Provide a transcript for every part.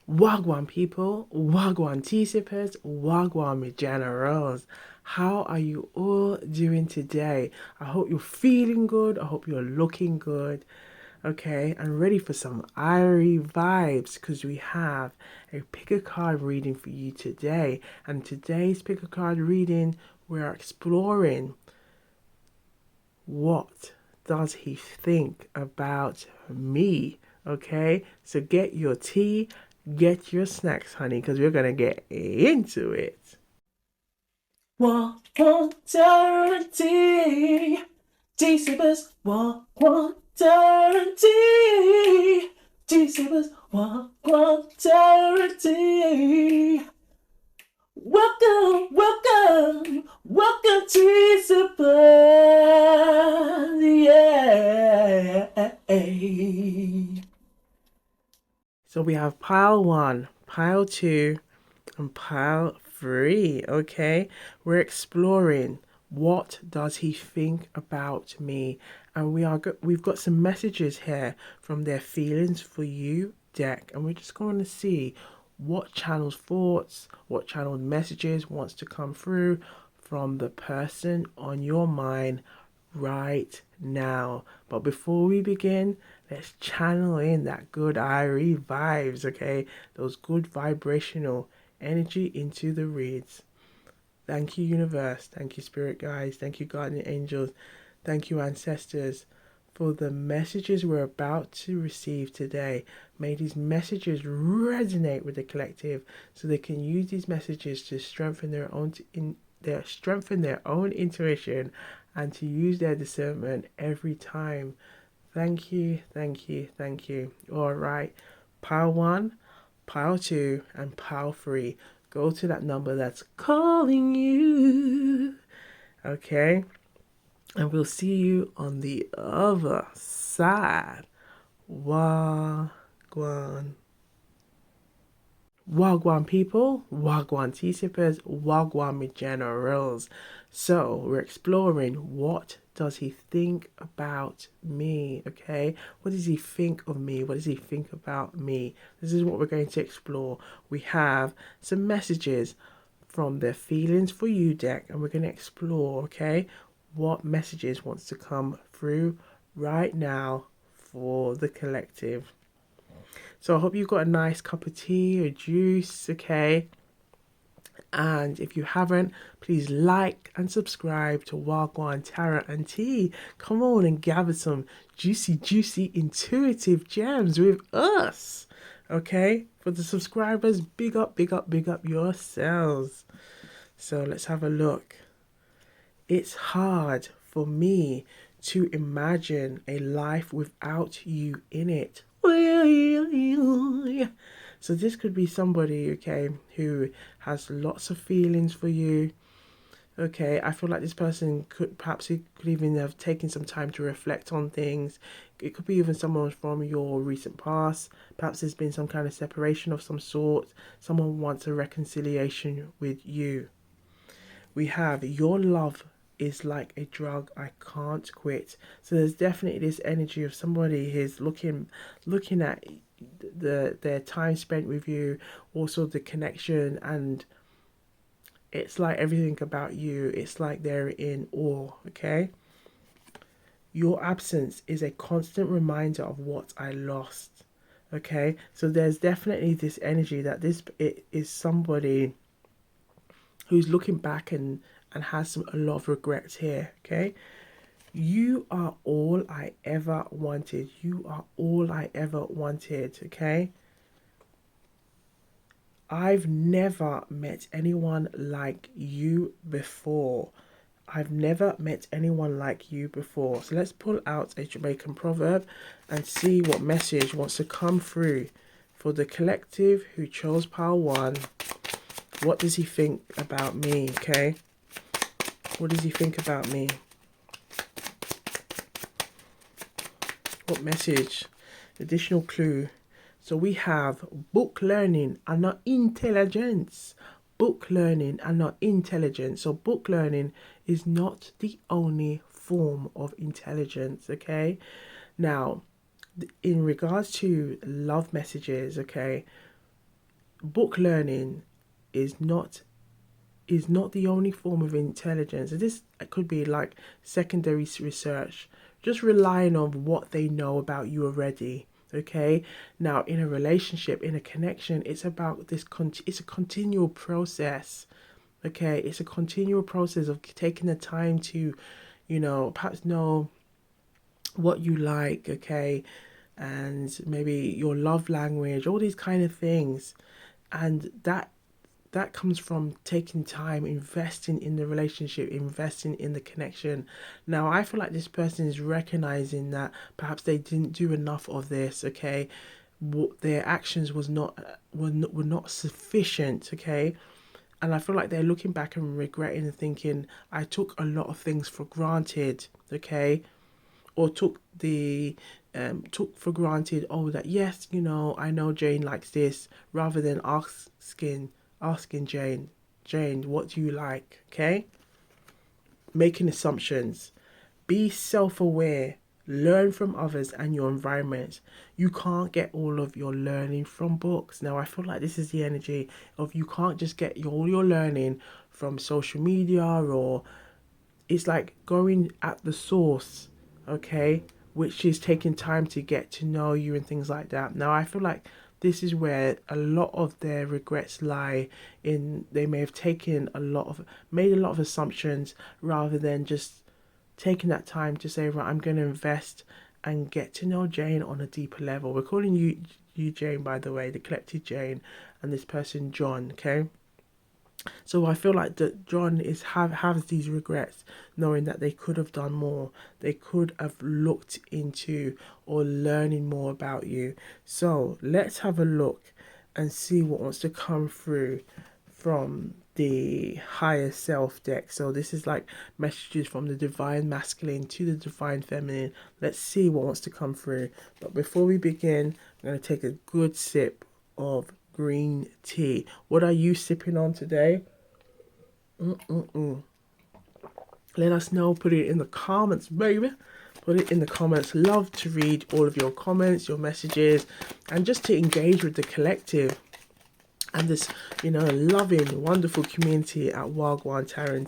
Wagwan people, Wagwan tea sippers, Wagwan generals. How are you all doing today? I hope you're feeling good. I hope you're looking good. Okay, and ready for some IRIE vibes because we have a pick a card reading for you today. And today's pick a card reading, we're exploring what does he think about me? Okay, so get your tea, get your snacks, honey, because we're gonna get into it. Water tea, tea sippers. Water tea, tea sippers. Water tea. Welcome to Super. Yeah. So we have pile one, pile two, and pile three. Okay, we're exploring what does he think about me, and we've got some messages here from their feelings for you deck, and we're just going to see what channel's thoughts, what channel's messages wants to come through from the person on your mind right now. But before we begin, let's channel in that good IRE vibes, okay? Those good vibrational energy into the reads. Thank you, universe. Thank you, spirit guides. Thank you, guardian angels. Thank you, ancestors, for the messages we're about to receive today. May these messages resonate with the collective so they can use these messages to strengthen their own intuition and to use their discernment every time. Thank you, thank you, thank you. All right, pile one, pile two, and pile three. Go to that number that's calling you. Okay, and we'll see you on the other side. Wagwan. Wagwan people, Wagwan tea sippers, Wagwan generals. So we're exploring what does he think about me, okay? What does he think of me? What does he think about me? This is what we're going to explore. We have some messages from their feelings for you deck, and we're going to explore, okay, what messages wants to come through right now for the collective. So I hope you've got a nice cup of tea or juice, okay? And if you haven't, please like and subscribe to Wagwan Tarot and Tea. Come on and gather some juicy, intuitive gems with us. Okay? For the subscribers, big up yourselves. So let's have a look. It's hard for me to imagine a life without you in it. So this could be somebody, okay, who has lots of feelings for you. Okay, I feel like this person could even have taken some time to reflect on things. It could be even someone from your recent past. Perhaps there's been some kind of separation of some sort. Someone wants a reconciliation with you. We have your love is like a drug I can't quit. So there's definitely this energy of somebody who's looking at their time spent with you, also the connection, and it's like everything about you, it's like they're in awe, okay? Your absence is a constant reminder of what I lost. Okay? So there's definitely this energy that it is somebody who's looking back and has a lot of regrets here, okay? You are all I ever wanted. You are all I ever wanted, okay? I've never met anyone like you before. I've never met anyone like you before. So let's pull out a Jamaican proverb and see what message wants to come through for the collective who chose pile one. What does he think about me, okay? What does he think about me? What message? Additional clue. So we have book learning and not intelligence. Book learning and not intelligence. So book learning is not the only form of intelligence, okay? Now, in regards to love messages, okay, book learning is not the only form of intelligence. This could be like secondary research, just relying on what they know about you already. Okay, now in a relationship, in a connection, it's about this. It's a continual process. Okay, it's a continual process of taking the time to, perhaps know what you like. Okay, and maybe your love language, all these kind of things, and that comes from taking time, investing in the relationship, investing in the connection. Now, I feel like this person is recognizing that perhaps they didn't do enough of this. Okay, what their actions were not sufficient. Okay, and I feel like they're looking back and regretting and thinking, I took a lot of things for granted. Okay, or took for granted, oh, that yes, I know Jane likes this, rather than asking Jane, what do you like? Okay, making assumptions. Be self-aware. Learn from others and your environment. You can't get all of your learning from books. Now, I feel like this is the energy of, you can't just get all your learning from social media, or it's like going at the source, okay, which is taking time to get to know you and things like that. Now, I feel like this is where a lot of their regrets lie in. They may have made a lot of assumptions, rather than just taking that time to say, right, I'm going to invest and get to know Jane on a deeper level. We're calling you Jane, by the way, the collected Jane, and this person John. Okay, so I feel like that John has these regrets, knowing that they could have done more. They could have looked into or learning more about you. So let's have a look and see what wants to come through from the higher self deck. So this is like messages from the divine masculine to the divine feminine. Let's see what wants to come through. But before we begin, I'm going to take a good sip of green tea. What are you sipping on today? Let us know. Put it in the comments, baby. Put it in the comments. Love to read all of your comments, your messages, and just to engage with the collective and this, loving, wonderful community at Wagwan Tarot.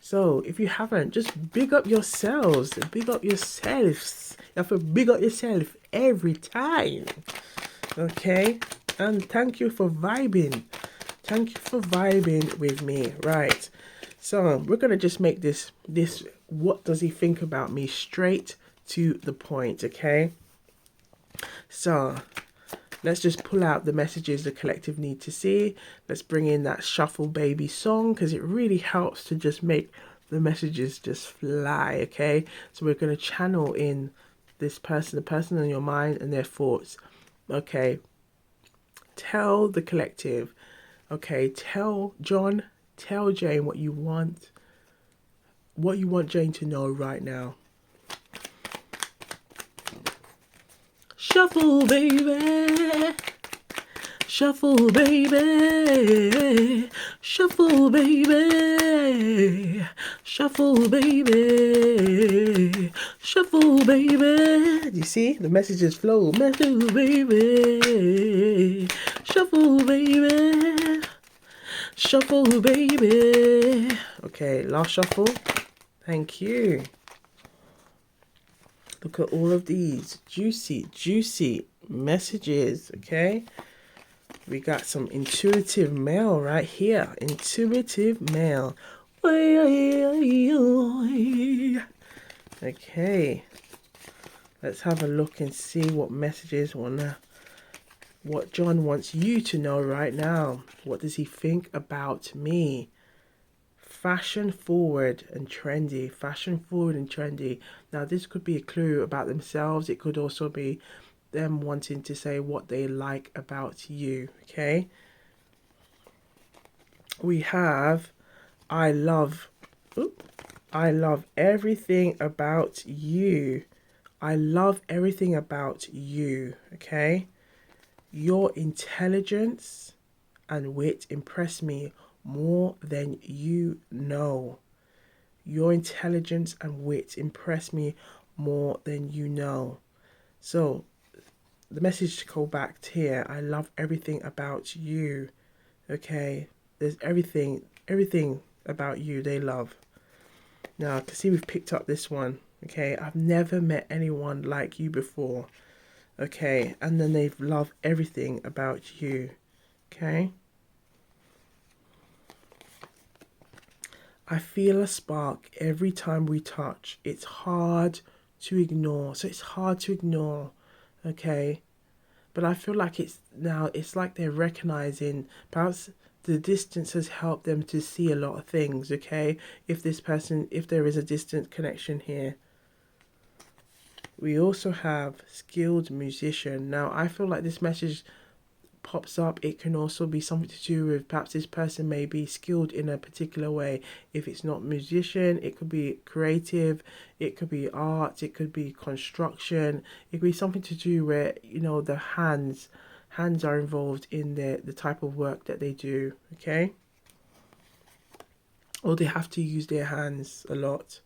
So if you haven't, just big up yourselves. Big up yourselves. You have to big up yourself every time. Okay? And thank you for vibing. Thank you for vibing with me. Right. So we're going to just make this, what does he think about me, straight to the point. Okay. So let's just pull out the messages the collective need to see. Let's bring in that Shuffle Baby song, because it really helps to just make the messages just fly. Okay. So we're going to channel in this person, the person in your mind and their thoughts. Okay. Tell the collective. Okay, tell John, tell Jane what you want Jane to know right now. Shuffle, baby. Shuffle, baby. Shuffle, baby. Shuffle, baby. Shuffle, baby. You see? The messages flow. Shuffle, baby. Shuffle, baby. Shuffle, baby. Okay, last shuffle. Thank you. Look at all of these juicy messages, okay? We got some intuitive mail right here. Intuitive mail. Okay. Let's have a look and see what messages what John wants you to know right now. What does he think about me? Fashion forward and trendy. Fashion forward and trendy. Now, this could be a clue about themselves. It could also be them wanting to say what they like about you. Okay. We have, I love everything about you. I love everything about you. Okay. Your intelligence and wit impress me more than you know. Your intelligence and wit impress me more than you know. So the message to go back to here, I love everything about you. Okay, there's everything about you they love. Now I can see we've picked up this one. Okay, I've never met anyone like you before. Okay, and then they love everything about you. Okay, I feel a spark every time we touch. It's hard to ignore. So it's hard to ignore. Okay, but I feel like it's like they're recognizing perhaps the distance has helped them to see a lot of things. Okay, if there is a distant connection here. We also have skilled musician. Now I feel like this message pops up, it can also be something to do with perhaps this person may be skilled in a particular way. If it's not musician, it could be creative, it could be art, it could be construction, it could be something to do where, the hands are involved in the type of work that they do. Okay, or they have to use their hands a lot.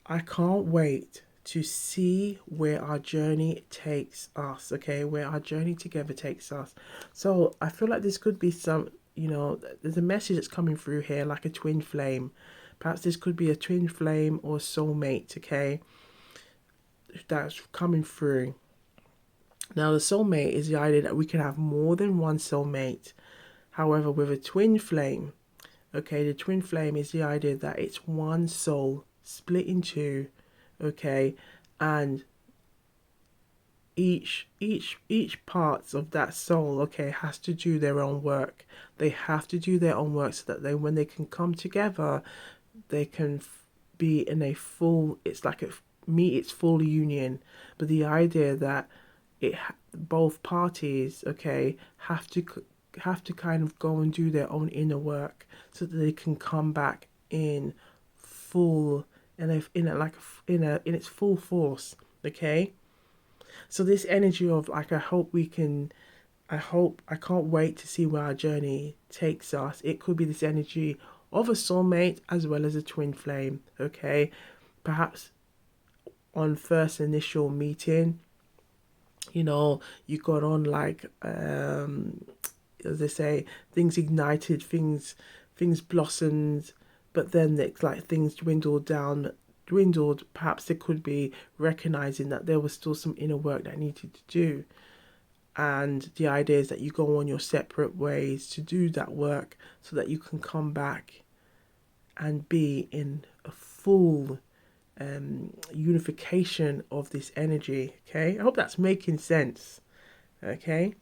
I can't wait to see where our journey takes us. Okay, where our journey together takes us. So I feel like this could be there's a message that's coming through here like a twin flame. Perhaps this could be a twin flame or soulmate. Okay, that's coming through. Now the soulmate is the idea that we can have more than one soulmate. However, with a twin flame, okay, the twin flame is the idea that it's one soul split in two. Okay, and each parts of that soul, okay, has to do their own work. They have to do their own work so that when they can come together, they can be in a full, it's like meet its full union. But the idea that both parties, okay, have to kind of go and do their own inner work so that they can come back in full, in its full force. Okay, so this energy of like, I can't wait to see where our journey takes us. It could be this energy of a soulmate as well as a twin flame. Okay, perhaps on first initial meeting, you got on like, as they say, things ignited, things blossomed, but then it's like things dwindled. Perhaps it could be recognizing that there was still some inner work that needed to do, and the idea is that you go on your separate ways to do that work so that you can come back and be in a full unification of this energy. Okay, I hope that's making sense. Okay,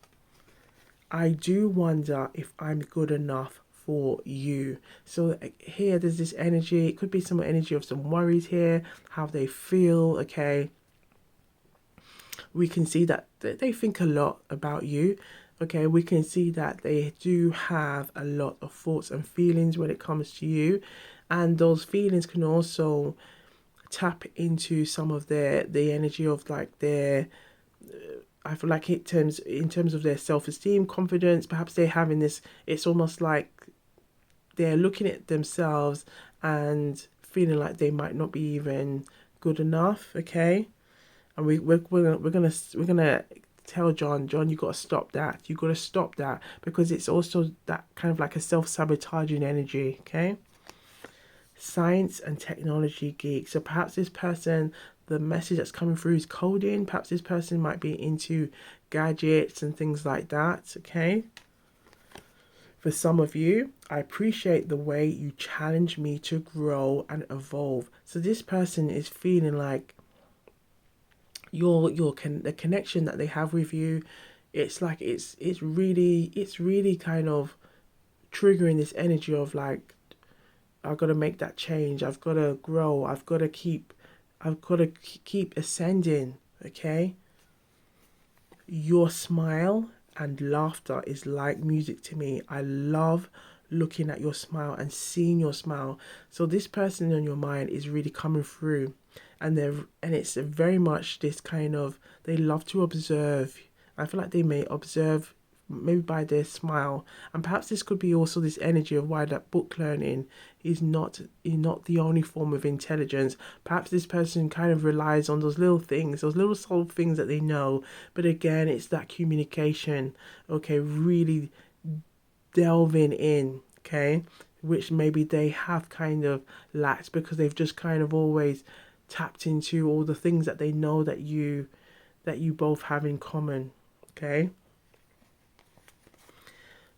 I do wonder if I'm good enough for you. So here there's this energy. It could be some energy of some worries here, how they feel. Okay, we can see that they think a lot about you. Okay, we can see that they do have a lot of thoughts and feelings when it comes to you, and those feelings can also tap into some of the energy of like their, I feel like in terms of their self-esteem, confidence. Perhaps they're having this, it's almost like they're looking at themselves and feeling like they might not be even good enough. Okay, and we're gonna tell John, you got to stop that. You got to stop that, because it's also that kind of like a self-sabotaging energy. Okay, science and technology geek. So perhaps this person, the message that's coming through is coding. Perhaps this person might be into gadgets and things like that. Okay, for some of you, I appreciate the way you challenge me to grow and evolve. So this person is feeling like the connection that they have with you, it's like it's really kind of triggering this energy of like, I've got to make that change, I've got to grow, I've got to keep ascending. Okay, your smile and laughter is like music to me. I love looking at your smile and seeing your smile. So this person in your mind is really coming through, and it's very much this kind of, they love to observe. I feel like they may observe maybe by their smile. And perhaps this could be also this energy of why that book learning is not the only form of intelligence. Perhaps this person kind of relies on those little things, those little subtle things that they know. But again, it's that communication, okay, really delving in, okay, which maybe they have kind of lacked because they've just kind of always tapped into all the things that they know that you both have in common, okay?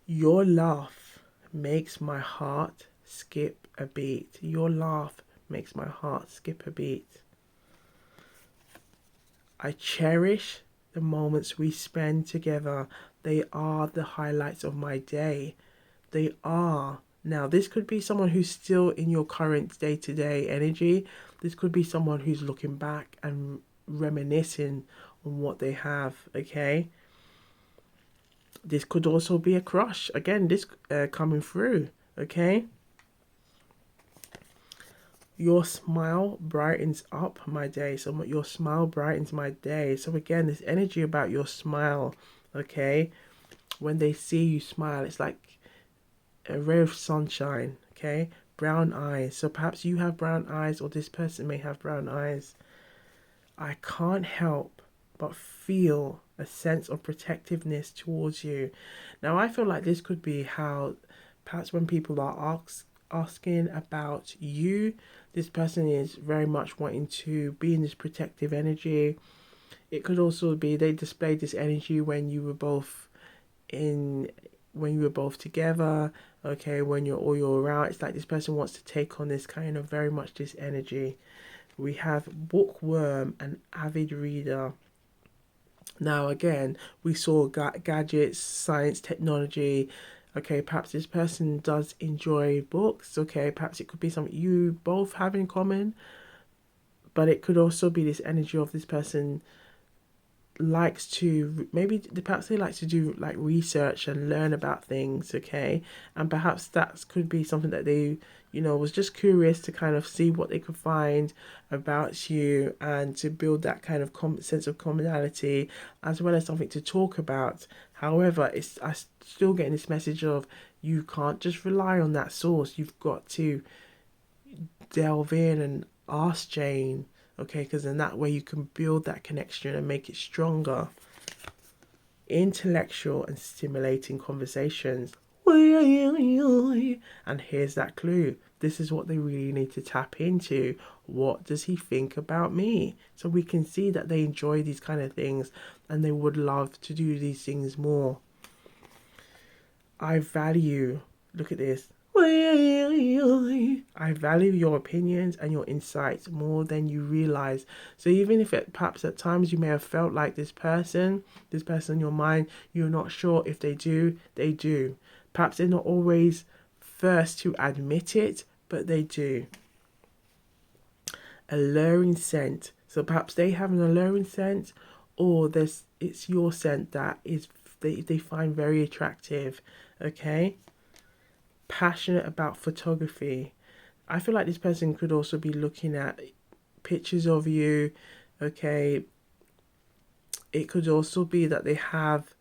Your laugh makes my heart skip a beat. Your laugh makes my heart skip a beat. I cherish the moments we spend together. They are the highlights of my day. They are. Now, this could be someone who's still in your current day to day energy. This could be someone who's looking back and reminiscing on what they have, okay? This could also be a crush. Again, this coming through, okay? Your smile brightens up my day. So your smile brightens my day. So again, this energy about your smile, okay? When they see you smile, it's like a ray of sunshine, okay? Brown eyes. So perhaps you have brown eyes, or this person may have brown eyes. I can't help but feel a sense of protectiveness towards you. Now, I feel like this could be how perhaps when people are asking about you, this person is very much wanting to be in this protective energy. It could also be they displayed this energy in when you were both together, okay, when you're around. It's like this person wants to take on this kind of very much this energy. We have bookworm and avid reader. Now again, we saw gadgets, science, technology. Okay, perhaps this person does enjoy books. Okay, perhaps it could be something you both have in common. But it could also be this energy of this person likes to, maybe perhaps they like to do like research and learn about things, okay, and perhaps that could be something that they was just curious to kind of see what they could find about you and to build that kind of sense of commonality as well as something to talk about. However, I still getting this message of you can't just rely on that source. You've got to delve in and ask Jane, okay, because in that way you can build that connection and make it stronger. Intellectual and stimulating conversations. And here's that clue. This is what they really need to tap into. What does he think about me? So we can see that they enjoy these kind of things and they would love to do these things more. I value, look at this. I value your opinions and your insights more than you realize. So even if perhaps at times you may have felt like this person in your mind, you're not sure if they do. Perhaps they're not always first to admit it, but they do. Alluring scent. So perhaps they have an alluring scent, or it's your scent that is they find very attractive. Okay. Passionate about photography. I feel like this person could also be looking at pictures of you, okay. It could also be that they have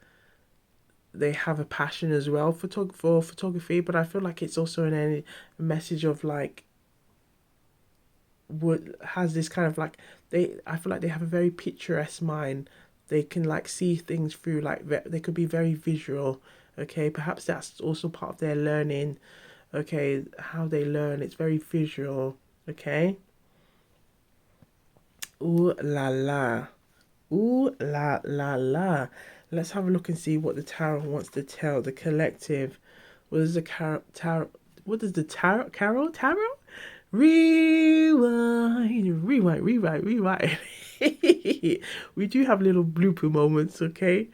a passion as well for photography, but I feel like it's also a message of like what has this kind of like I feel like they have a very picturesque mind. They can like see things through like they could be very visual, okay. Perhaps that's also part of their learning, okay, how they learn. It's very visual, okay. Ooh la la. Ooh la la la. Let's have a look and see what the tarot wants to tell the collective. What does the tarot? What does the tarot? Tarot? Rewind. We do have little blooper moments, okay?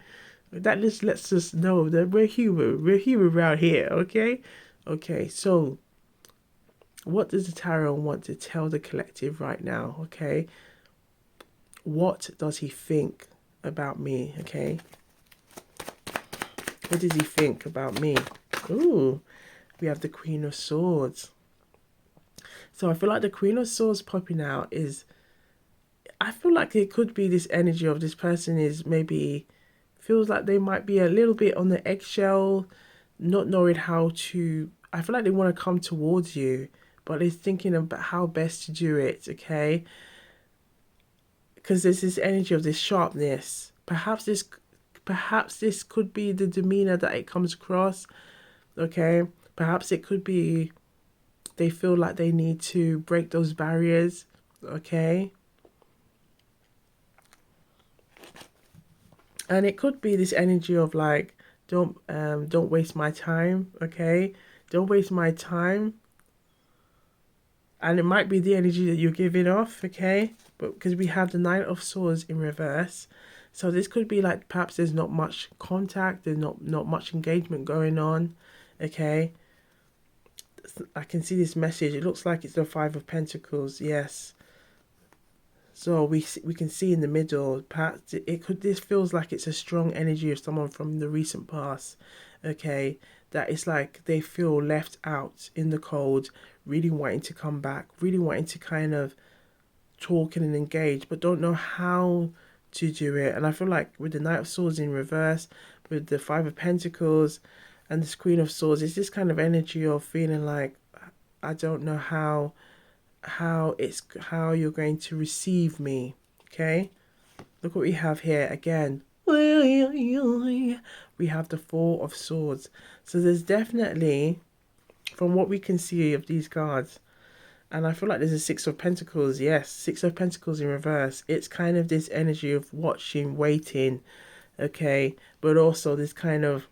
That just lets us know that we're human. We're human around here, okay? Okay, so what does the tarot want to tell the collective right now, okay? What does he think about me, okay? What does he think about me? Ooh, we have the Queen of Swords. So I feel like the Queen of Swords popping out I feel like it could be this energy of this person is maybe feels like they might be a little bit on the eggshell, not knowing how to. I feel like they want to come towards you, but they're thinking about how best to do it, okay? Because there's this energy of this sharpness. Perhaps this could be the demeanor that it comes across, okay? Perhaps it could be they feel like they need to break those barriers, okay? And it could be this energy of like, don't waste my time, okay? Don't waste my time. And it might be the energy that you're giving off, okay? But because we have the Nine of Swords in reverse, so this could be like perhaps there's not much contact, there's not much engagement going on, okay? I can see this message. It looks like it's the Five of Pentacles. Yes. So we can see in the middle. Perhaps it could. This feels like it's a strong energy of someone from the recent past. Okay, that it's like they feel left out in the cold, really wanting to come back, really wanting to kind of talk and engage, but don't know how to do it. And I feel like with the Knight of Swords in reverse, with the Five of Pentacles, and this Queen of Swords, it's this kind of energy of feeling like I don't know how you're going to receive me. Okay, look what we have here again. We have the Four of Swords. So there's definitely, from what we can see of these cards, and I feel like there's a Six of Pentacles. Yes, Six of Pentacles in reverse. It's kind of this energy of watching, waiting, okay, but also this kind of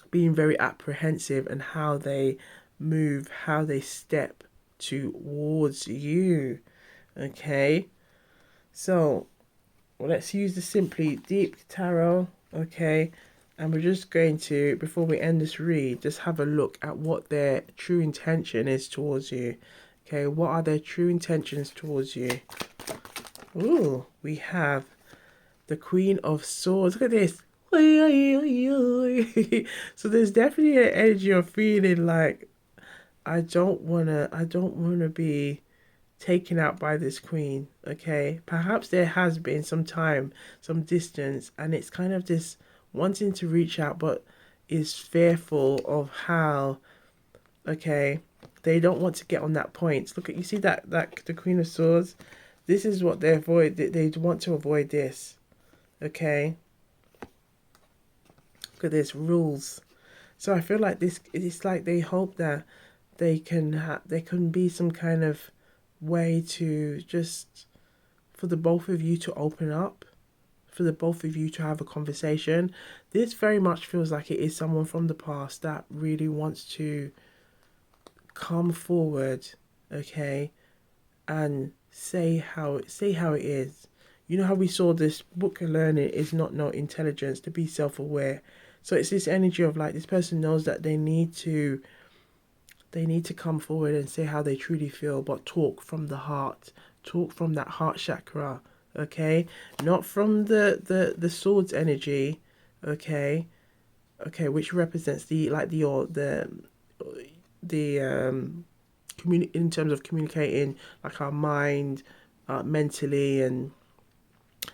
being very apprehensive and how they move, how they step towards you, okay? So let's use the Simply Deep Tarot, okay? And we're just going to, before we end this read, just have a look at what their true intention is towards you. Okay, what are their true intentions towards you? Ooh, we have the Queen of Swords. Look at this. So there's definitely an energy of feeling like I don't wanna be taken out by this queen, okay? Perhaps there has been some time, some distance, and it's kind of this wanting to reach out but is fearful of how, okay, they don't want to get on that point. Look at, you see that the Queen of Swords? This is what they avoid. They want to avoid this, okay? Look at this, rules. So I feel like this, it's like they hope that they can be some kind of way to just, for the both of you to open up, for the both of you to have a conversation. This very much feels like it is someone from the past that really wants to come forward, okay, and say how it is. You know how we saw this book of learning is not no intelligence, to be self-aware. So it's this energy of like this person knows that they need to come forward and say how they truly feel, but talk from the heart, talk from that heart chakra, okay, not from the swords energy, okay, which represents the like the in terms of communicating, like our mind, mentally, and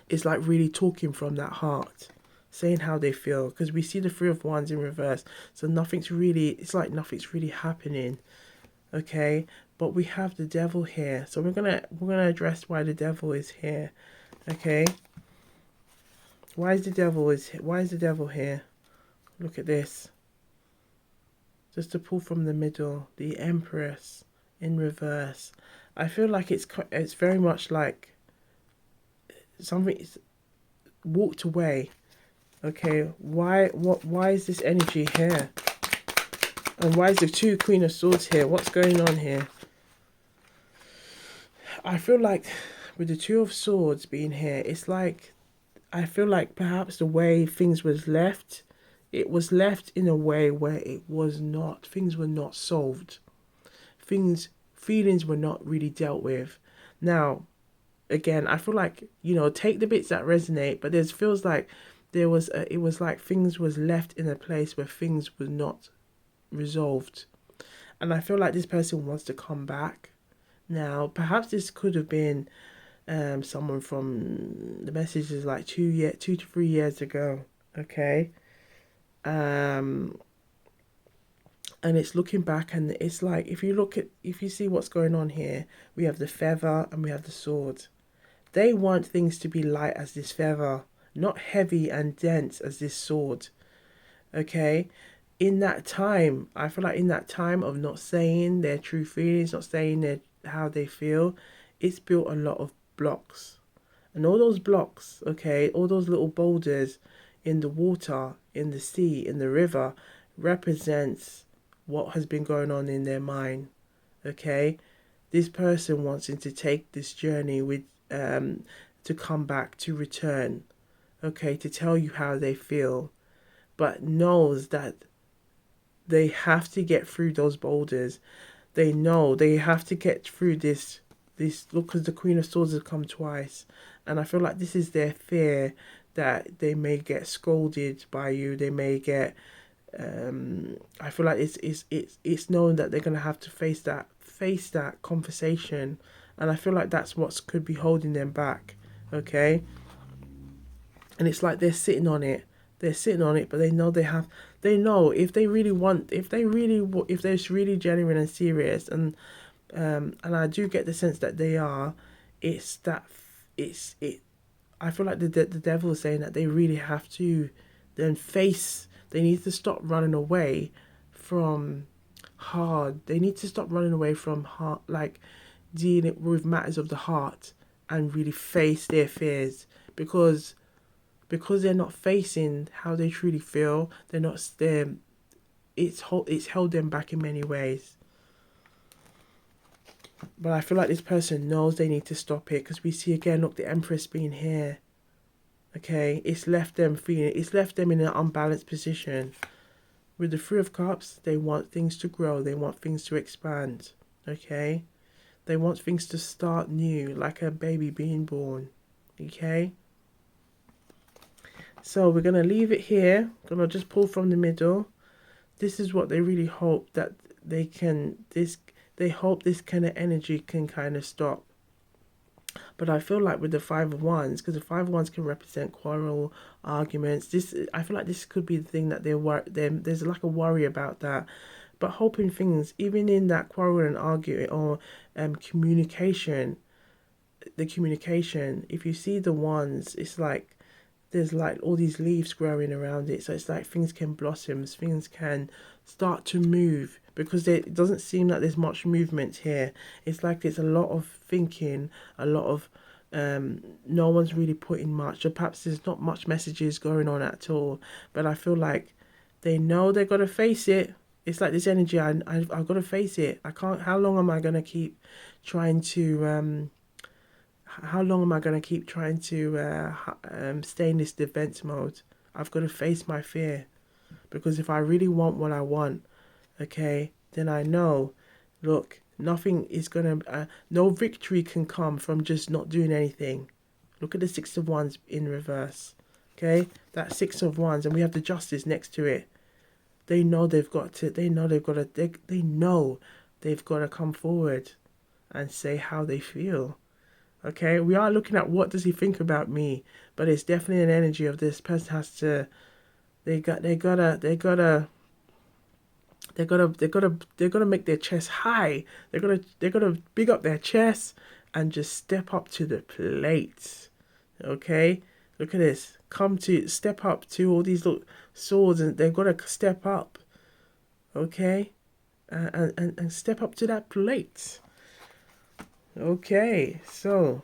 it's like really talking from that heart, saying how they feel, because we see the Three of Wands in reverse, so it's like nothing's really happening, okay? But we have the Devil here, so we're gonna address why the Devil is here, okay? Why is the Devil here? Look at this. Just to pull from the middle, the Empress in reverse. I feel like it's very much like something walked away. Okay, why is this energy here? And why is the two Queen of Swords here? What's going on here? I feel like with the Two of Swords being here, it's like I feel like perhaps the way things was left, it was left in a way where things were not solved. Feelings were not really dealt with. Now, again, I feel like, take the bits that resonate, but it feels like it was like things was left in a place where things were not resolved. And I feel like this person wants to come back. Now, perhaps this could have been someone from, the messages like 2 to 3 years ago. Okay. Um, and it's looking back, and it's like, if you see what's going on here, we have the feather and we have the sword. They want things to be light as this feather, not heavy and dense as this sword. Okay. In that time, I feel like in that time of not saying their true feelings, not saying how they feel, it's built a lot of blocks. And all those blocks, okay, all those little boulders in the water, in the sea, in the river, represents what has been going on in their mind. Okay, this person wanting to take this journey with to come back, to return, okay, to tell you how they feel, but knows that they have to get through those boulders. They know they have to get through this look, because the Queen of Swords has come twice, and I feel like this is their fear, that they may get scolded by you. They may get. I feel like it's known that they're gonna have to face that conversation, and I feel like that's what could be holding them back. Okay, and it's like they're sitting on it. They're sitting on it, but they know they have. They know if they really want, if they're really genuine and serious, and I do get the sense that they are. It's that it's it. I feel like the devil is saying that they really have to then face. They need to stop running away from hard. They need to stop running away from hard, like dealing with matters of the heart, and really face their fears, because they're not facing how they truly feel. They're not. It's held them back in many ways. But I feel like this person knows they need to stop it, because we see again, look, the Empress being here. Okay, it's left them feeling, it's left them in an unbalanced position. With the Three of Cups, they want things to grow, they want things to expand. Okay, they want things to start new, like a baby being born. Okay, so we're gonna leave it here. Gonna just pull from the middle. This is what they really hope that they can. They hope this kind of energy can kind of stop. But I feel like with the Five of Wands, because the Five of Wands can represent quarrel, arguments. I feel like this could be the thing that there's like a worry about that. But hoping things, even in that quarrel and arguing, or communication, the communication. If you see the wands, it's like there's like all these leaves growing around it, so it's like things can blossom, things can start to move, because it doesn't seem like there's much movement here. It's like there's a lot of thinking, a lot of no one's really putting much, or perhaps there's not much messages going on at all. But I feel like they know they got to face it. It's like this energy, I've got to face it. I can't. How long am I going to keep trying to how long am I going to keep trying to stay in this defense mode? I've got to face my fear, because if I really want what I want, okay, then I know, look, nothing is going to, no victory can come from just not doing anything. Look at the Six of Wands in reverse, okay? That Six of Wands, and we have the Justice next to it. They know they've got to, they know they've got to, they know they've got to come forward and say how they feel. Okay, we are looking at what does he think about me, but it's definitely an energy of this person has to. They gotta make their chest high. They gotta big up their chest and just step up to the plate. Okay, look at this. Step up to all these little swords, and they've gotta step up. Okay, and step up to that plate. Okay, so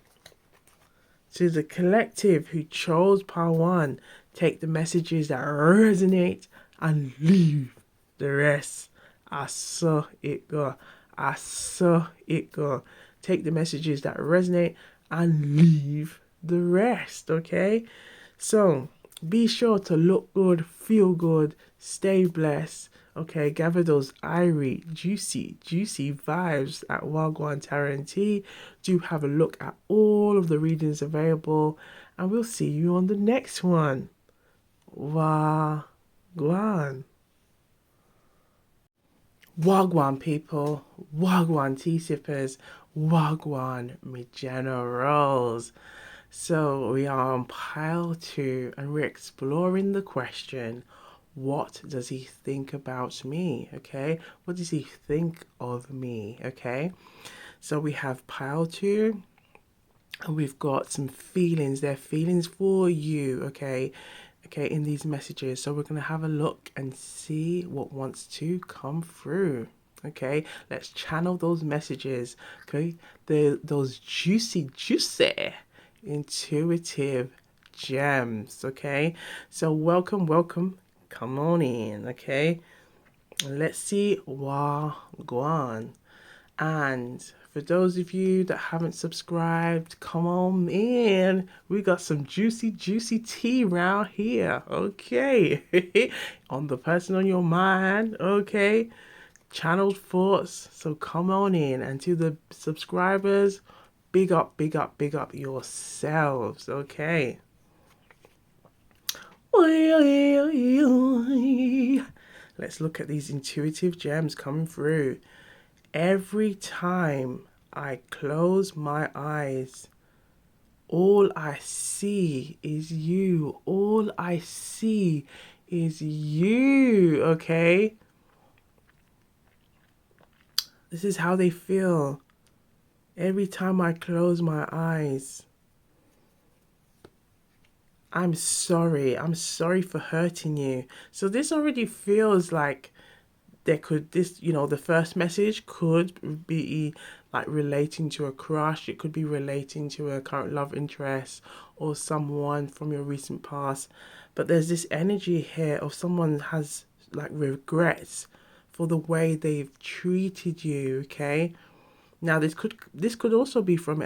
to the collective who chose part one, take the messages that resonate and leave the rest. I saw it go. I saw it go. Take the messages that resonate and leave the rest, okay? So be sure to look good, feel good, stay blessed. Okay, gather those IRIE, juicy vibes at Wagwan Tarot. Do have a look at all of the readings available, and we'll see you on the next one. Wagwan. Wagwan, people. Wagwan tea sippers. Wagwan, me generals. So we are on pile 2 and we're exploring the question, what does he think about me? Okay, what does he think of me? Okay, so we have pile 2 and we've got some feelings. They're feelings for you. Okay, in these messages. So we're going to have a look and see what wants to come through. Okay, let's channel those messages. Okay, those juicy intuitive gems. Okay, so welcome, come on in. Okay, let's see Wagwan. And for those of you that haven't subscribed, come on in. We got some juicy tea round here. Okay. On the person on your mind. Okay. Channeled thoughts. So come on in. And to the subscribers, big up yourselves. Okay. Let's look at these intuitive gems coming through. Every time I close my eyes, all I see is you. All I see is you, okay? This is how they feel. Every time I close my eyes, I'm sorry. I'm sorry for hurting you. So this already feels like the first message could be like relating to a crush. It could be relating to a current love interest or someone from your recent past. But there's this energy here of someone has like regrets for the way they've treated you. Okay, now this could also be from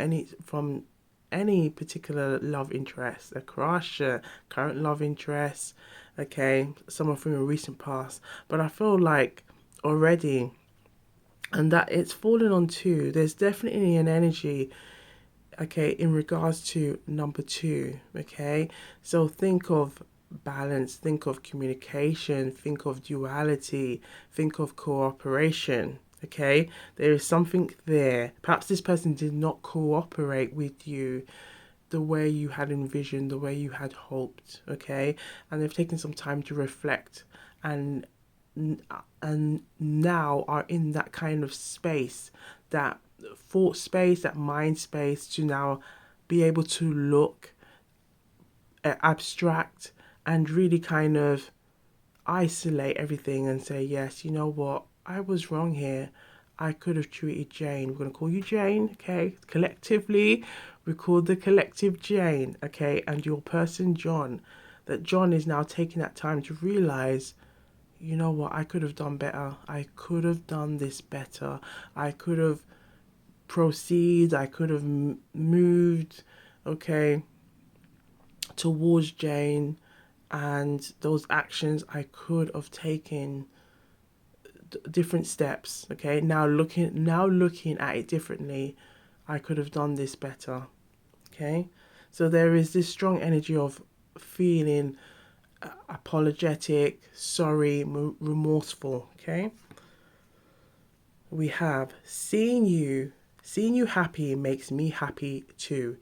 any particular love interest, a crush, a current love interest, okay, someone from your recent past. But I feel like already, and that it's fallen on two, there's definitely an energy, okay, in regards to number 2, okay? So think of balance, think of communication, think of duality, think of cooperation. Okay, there is something there. Perhaps this person did not cooperate with you the way you had envisioned, the way you had hoped, okay? And they've taken some time to reflect and and now are in that kind of space, that thought space, that mind space to now be able to look abstract and really kind of isolate everything and say, yes, you know what, I was wrong here. I could have treated Jane. We're going to call you Jane, okay? Collectively, we call the collective Jane, okay? And your person, John. That John is now taking that time to realize, you know what, I could have done better. I could have done this better. I could have proceeded. I could have moved, okay, towards Jane. And those actions I could have taken different steps, okay? Now looking at it differently, I could have done this better, okay? So there is this strong energy of feeling apologetic, sorry, remorseful, okay? We have seeing you happy makes me happy too,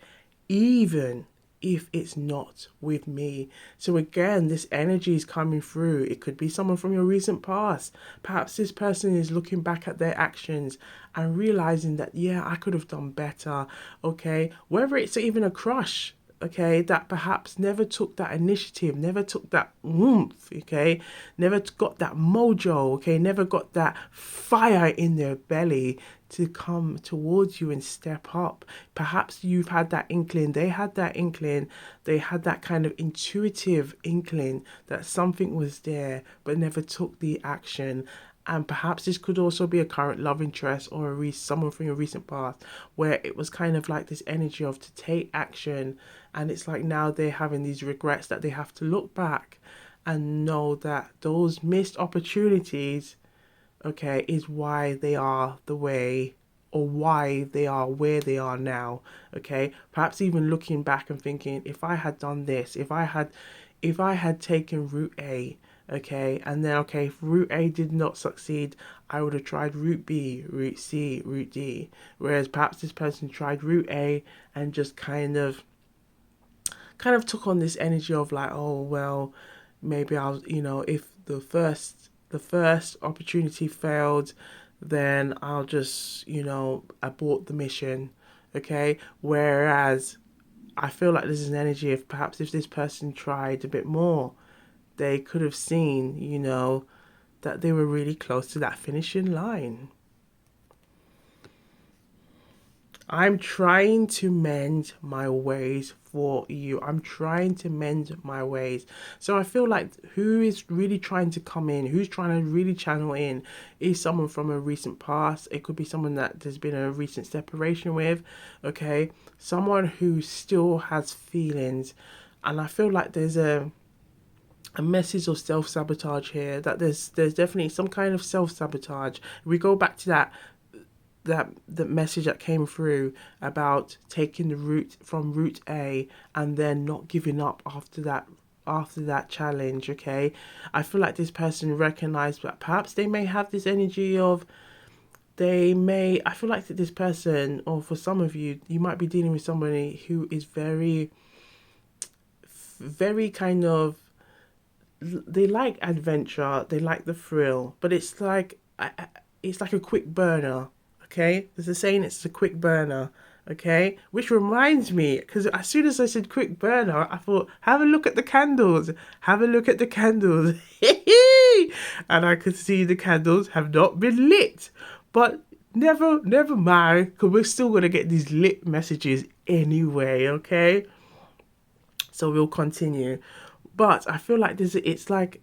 even if it's not with me. So again, this energy is coming through. It could be someone from your recent past. Perhaps this person is looking back at their actions and realizing that, yeah, I could have done better. Okay, whether it's even a crush, okay, that perhaps never took that initiative, never took that oomph, okay, never got that mojo, okay, never got that fire in their belly to come towards you and step up. Perhaps you've had that inkling, they had that inkling, they had that kind of intuitive inkling that something was there but never took the action. And perhaps this could also be a current love interest or someone from your recent past where it was kind of like this energy of to take action, and it's like now they're having these regrets that they have to look back and know that those missed opportunities, okay, is why they are the way, or why they are where they are now, okay? Perhaps even looking back and thinking, if I had done this, if I had taken route A, okay, and then, okay, if route A did not succeed, I would have tried route B, route C, route D. Whereas perhaps this person tried route A and just kind of kind of took on this energy of like, oh well, maybe I'll, if the first opportunity failed, then I'll just, abort the mission. Okay. Whereas I feel like this is an energy of perhaps if this person tried a bit more, they could have seen, that they were really close to that finishing line. I'm trying to mend my ways for you. I'm trying to mend my ways. So I feel like who is really trying to come in, who's trying to really channel in, is someone from a recent past. It could be someone that there's been a recent separation with, okay? Someone who still has feelings. And I feel like there's a message of self-sabotage here, that there's definitely some kind of self-sabotage. We go back to that the message that came through about taking the route from route A and then not giving up after that challenge. Okay, I feel like this person recognized that perhaps they may have this energy of, I feel like that this person, or for some of you, you might be dealing with somebody who is very very kind of, they like adventure, they like the thrill, but it's like a quick burner. Okay, there's a saying, it's a quick burner. Okay, which reminds me, because as soon as I said quick burner, I thought, have a look at the candles, have a look at the candles. And I could see the candles have not been lit, but never mind, because we're still gonna get these lit messages anyway. Okay, so we'll continue. But I feel like it's like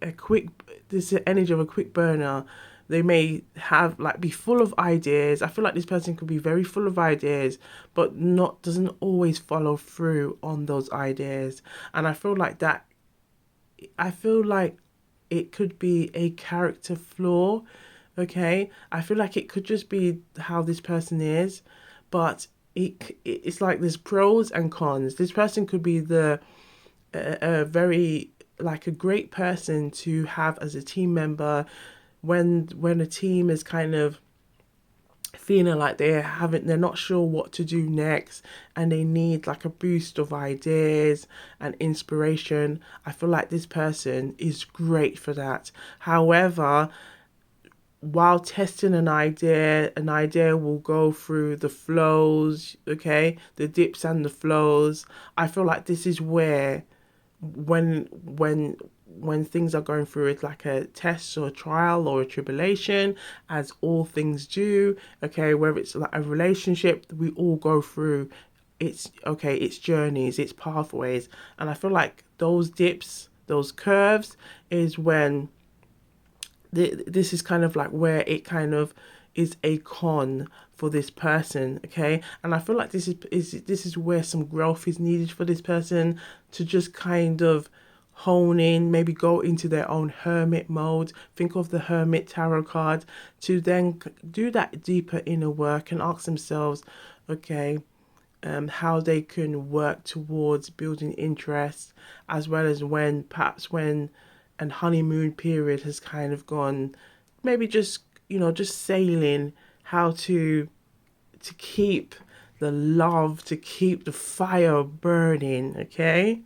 there's the energy of a quick burner. They may have like be full of ideas. I feel like this person could be very full of ideas, but not doesn't always follow through on those ideas. And I feel like it could be a character flaw. Okay, I feel like it could just be how this person is, but it's like there's pros and cons. This person could be a very, like, a great person to have as a team member when a team is kind of feeling like they're not sure what to do next, and they need like a boost of ideas and inspiration. I feel like this person is great for that. However, while testing an idea will go through the flows, okay, the dips and the flows. I feel like this is where, when things are going through it, like a test or a trial or a tribulation, as all things do, okay, whether it's like a relationship, we all go through, it's journeys, it's pathways. And I feel like those dips, those curves, is when this is kind of like where it kind of is a con for this person. Okay, and I feel like this is where some growth is needed for this person to just kind of hone in, maybe go into their own hermit mode. Think of the hermit tarot card, to then do that deeper inner work and ask themselves, okay, how they can work towards building interest, as well as when an honeymoon period has kind of gone, maybe just sailing, how to keep the love, to keep the fire burning. Okay,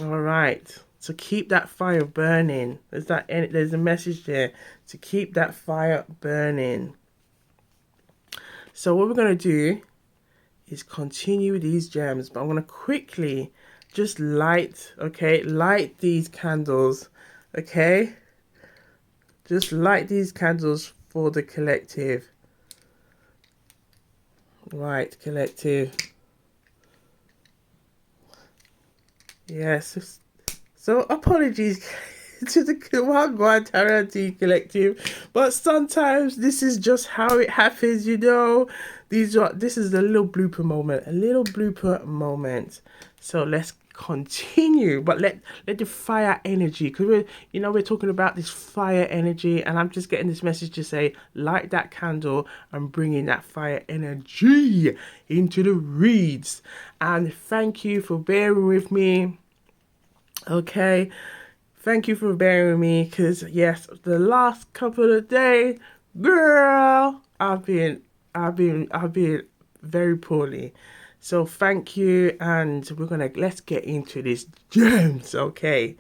all right, so keep that fire burning. There's a message there, to keep that fire burning. So what we're going to do is continue these gems, but I'm going to quickly just light these candles. Okay, just light these candles for the collective. Right, collective. Yes, so apologies to the Wagwan Tarot collective, but sometimes this is just how it happens. This is a little blooper moment. So let's continue, but let the fire energy, because we're talking about this fire energy, and I'm just getting this message to say, light that candle and bring in that fire energy into the reads. And thank you for bearing with me. Okay, thank you for bearing with me, because yes, the last couple of days, girl, I've been very poorly. So thank you, and let's get into this gems, okay?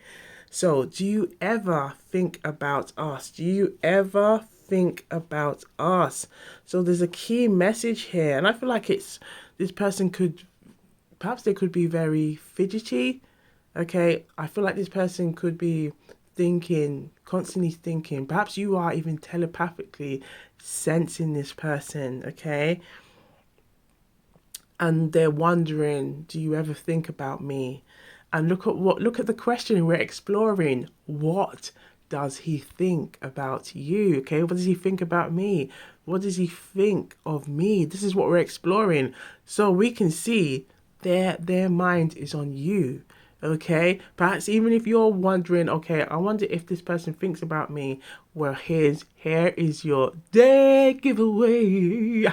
So, do you ever think about us? Do you ever think about us? So there's a key message here, and I feel like it's this person could perhaps they could be very fidgety. Okay, I feel like this person could be thinking, constantly thinking. Perhaps you are even telepathically sensing this person, okay? And they're wondering, do you ever think about me? And look at the question we're exploring. What does he think about you? Okay, what does he think about me? What does he think of me? This is what we're exploring. So we can see their mind is on you. Okay, perhaps even if you're wondering, okay, I wonder if this person thinks about me. Well, here is your dead giveaway.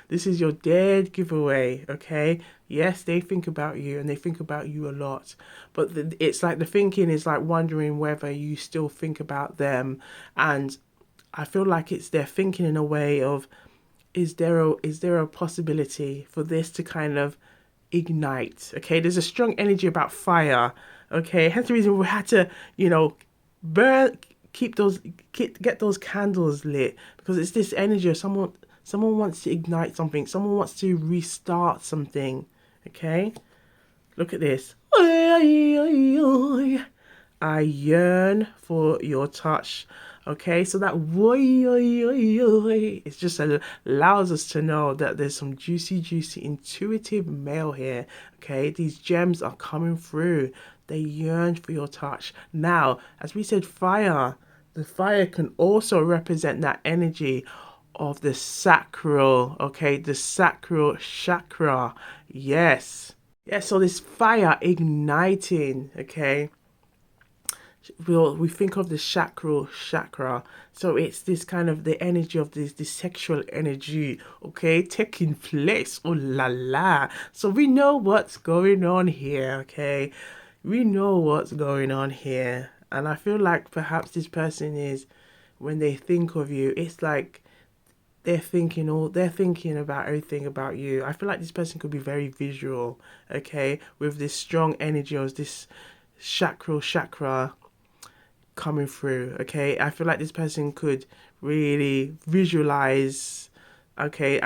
This is your dead giveaway. Okay, yes, they think about you and they think about you a lot, but it's like the thinking is like wondering whether you still think about them, and I feel like it's their thinking in a way of, is there a possibility for this to kind of ignite? Okay, there's a strong energy about fire. Okay, hence the reason we had to, burn, get those candles lit, because it's this energy of someone wants to ignite something, someone wants to restart something. Okay, look at this. I yearn for your touch. Okay, so that it just allows us to know that there's some juicy, intuitive male here. Okay, these gems are coming through. They yearn for your touch. Now, as we said, fire. The fire can also represent that energy of the sacral. Okay, the sacral chakra. Yes. Yes, so this fire igniting, okay, we think of the sacral chakra, so it's this kind of the energy of this sexual energy, okay, taking place. Oh la la. So we know what's going on here, okay, we know what's going on here. And I feel like perhaps this person is, when they think of you, it's like they're thinking about everything about you. I feel like this person could be very visual, okay, with this strong energy of this chakra coming through. Okay, I feel like this person could really visualize. Okay,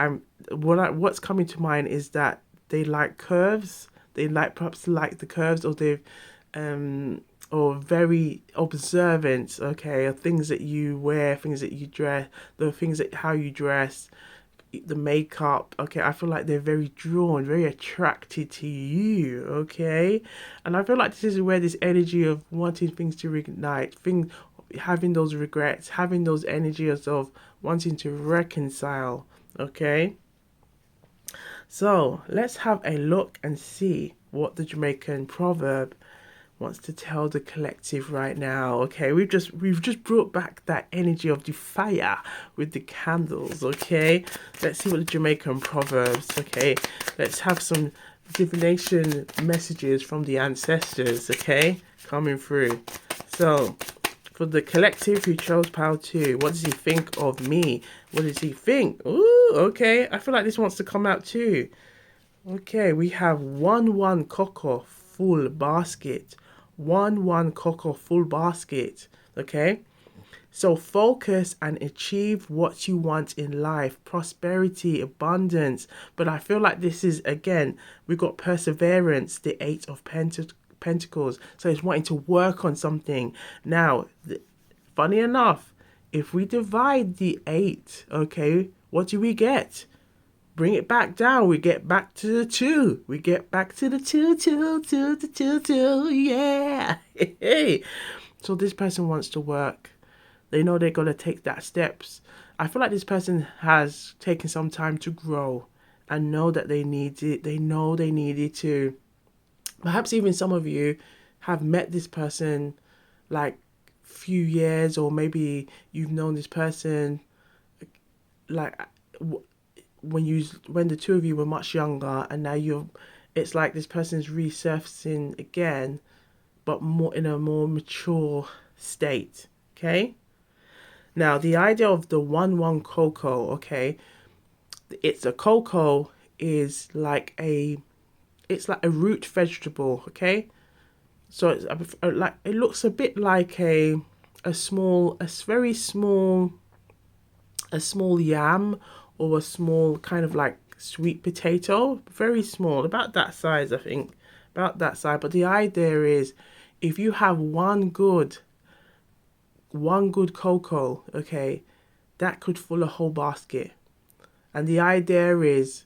what's coming to mind is that they like curves. They like, perhaps like the curves, or they've or very observant. Okay, of things that you wear, things that you dress, the things that how you dress, the makeup. Okay, I feel like they're very drawn, very attracted to you. Okay, and I feel like this is where this energy of wanting things to reignite, things, having those regrets, having those energies of wanting to reconcile. Okay, so let's have a look and see what the Jamaican proverb wants to tell the collective right now. Okay, we've just brought back that energy of the fire with the candles. Okay, let's see what the Jamaican proverbs. Okay, let's have some divination messages from the ancestors. Okay, coming through. So for the collective who chose pile 2, what does he think of me? What does he think? Ooh, okay, I feel like this wants to come out too. Okay, we have 1 cocoa full basket. 1 cocoa full basket. Okay, so focus and achieve what you want in life, prosperity, abundance. But I feel like this is, again, we've got perseverance, the 8 of Pentacles. So it's wanting to work on something. Now, funny enough, if we divide the 8, okay, what do we get? Bring it back down. We get back to the 2. We get back to the 2. Yeah. Hey. So this person wants to work. They know they're gonna take that steps. I feel like this person has taken some time to grow and know that they need it. They know they needed to. Perhaps even some of you have met this person like few years, or maybe you've known this person like when the two of you were much younger, and now it's like this person's resurfacing again, but more in a more mature state. Okay, now the idea of the 1 cocoa, okay, it's a cocoa is like a it's like a root vegetable, okay? So it's like, it looks a bit like a small yam, or a small kind of like sweet potato, very small, about that size, I think, about that size. But the idea is, if you have one good cocoa, okay, that could fill a whole basket. And the idea is,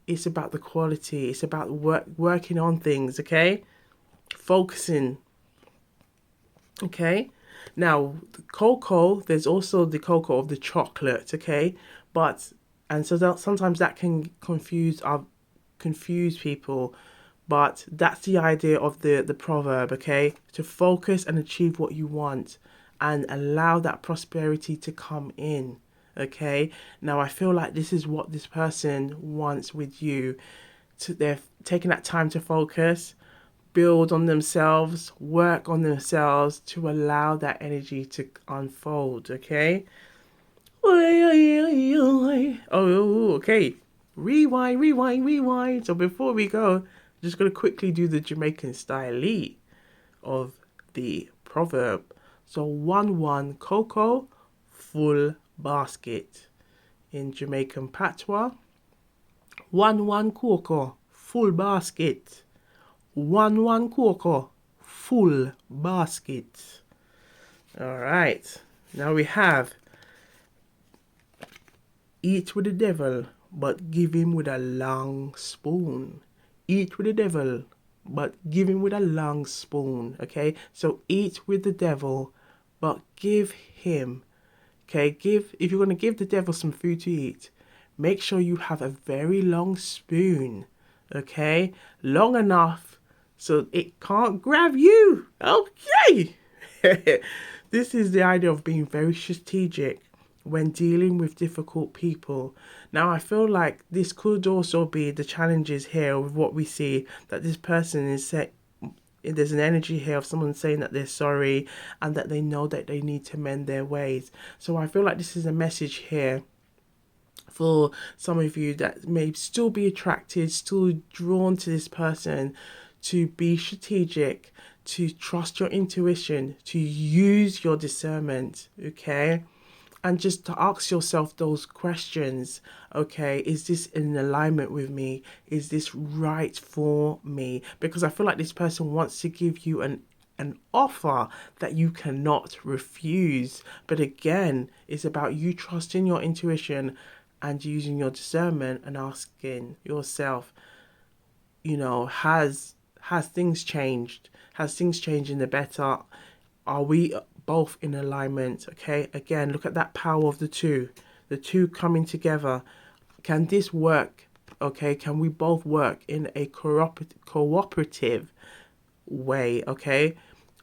it's about the quality. It's about working on things, okay? Focusing, okay? Now, the cocoa, there's also the cocoa of the chocolate, okay? But, and so that sometimes that can confuse people, but that's the idea of the proverb, okay? To focus and achieve what you want, and allow that prosperity to come in, okay? Now, I feel like this is what this person wants with you. They're taking that time to focus, build on themselves, work on themselves, to allow that energy to unfold, okay? Oh, okay. Rewind. So before we go, I'm just going to quickly do the Jamaican style of the proverb. So 1-1 cocoa, full basket. In Jamaican patois, 1-1 cocoa, full basket. 1-1 cocoa, full basket. All right. Now we have, eat with the devil, but give him with a long spoon. Eat with the devil, but give him with a long spoon. Okay, so eat with the devil, but give him. Okay, if you're gonna give the devil some food to eat, make sure you have a very long spoon. Okay, long enough so it can't grab you. Okay. This is the idea of being very strategic when dealing with difficult people. Now, I feel like this could also be the challenges here with what we see, that this person is set. There's an energy here of someone saying that they're sorry and that they know that they need to mend their ways. So I feel like this is a message here for some of you that may still be attracted, still drawn to this person, to be strategic, to trust your intuition, to use your discernment, okay? And just to ask yourself those questions, okay? Is this in alignment with me? Is this right for me? Because I feel like this person wants to give you an offer that you cannot refuse. But again, it's about you trusting your intuition and using your discernment and asking yourself, has things changed? Has things changed in the better? Are we both in alignment? Okay, again, look at that power of the two coming together. Can this work? Okay, can we both work in a cooperative way? Okay,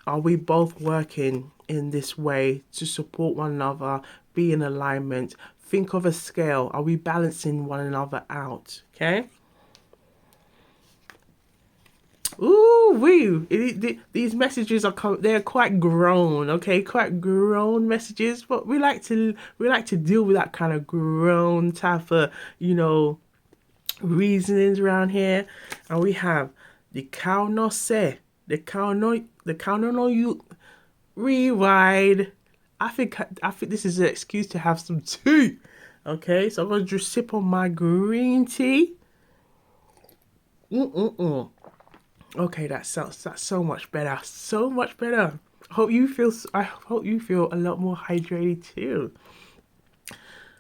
are we both working in this way to support one another, be in alignment? Think of a scale. Are we balancing one another out? Okay. Ooh, these messages they're quite grown, okay, quite grown messages. But we like to deal with that kind of grown type of reasonings around here. And we have the cow no say, the cow no you rewind. I think this is an excuse to have some tea. Okay, so I'm gonna just sip on my green tea. Okay, that's so much better. So much better. I hope you feel a lot more hydrated too.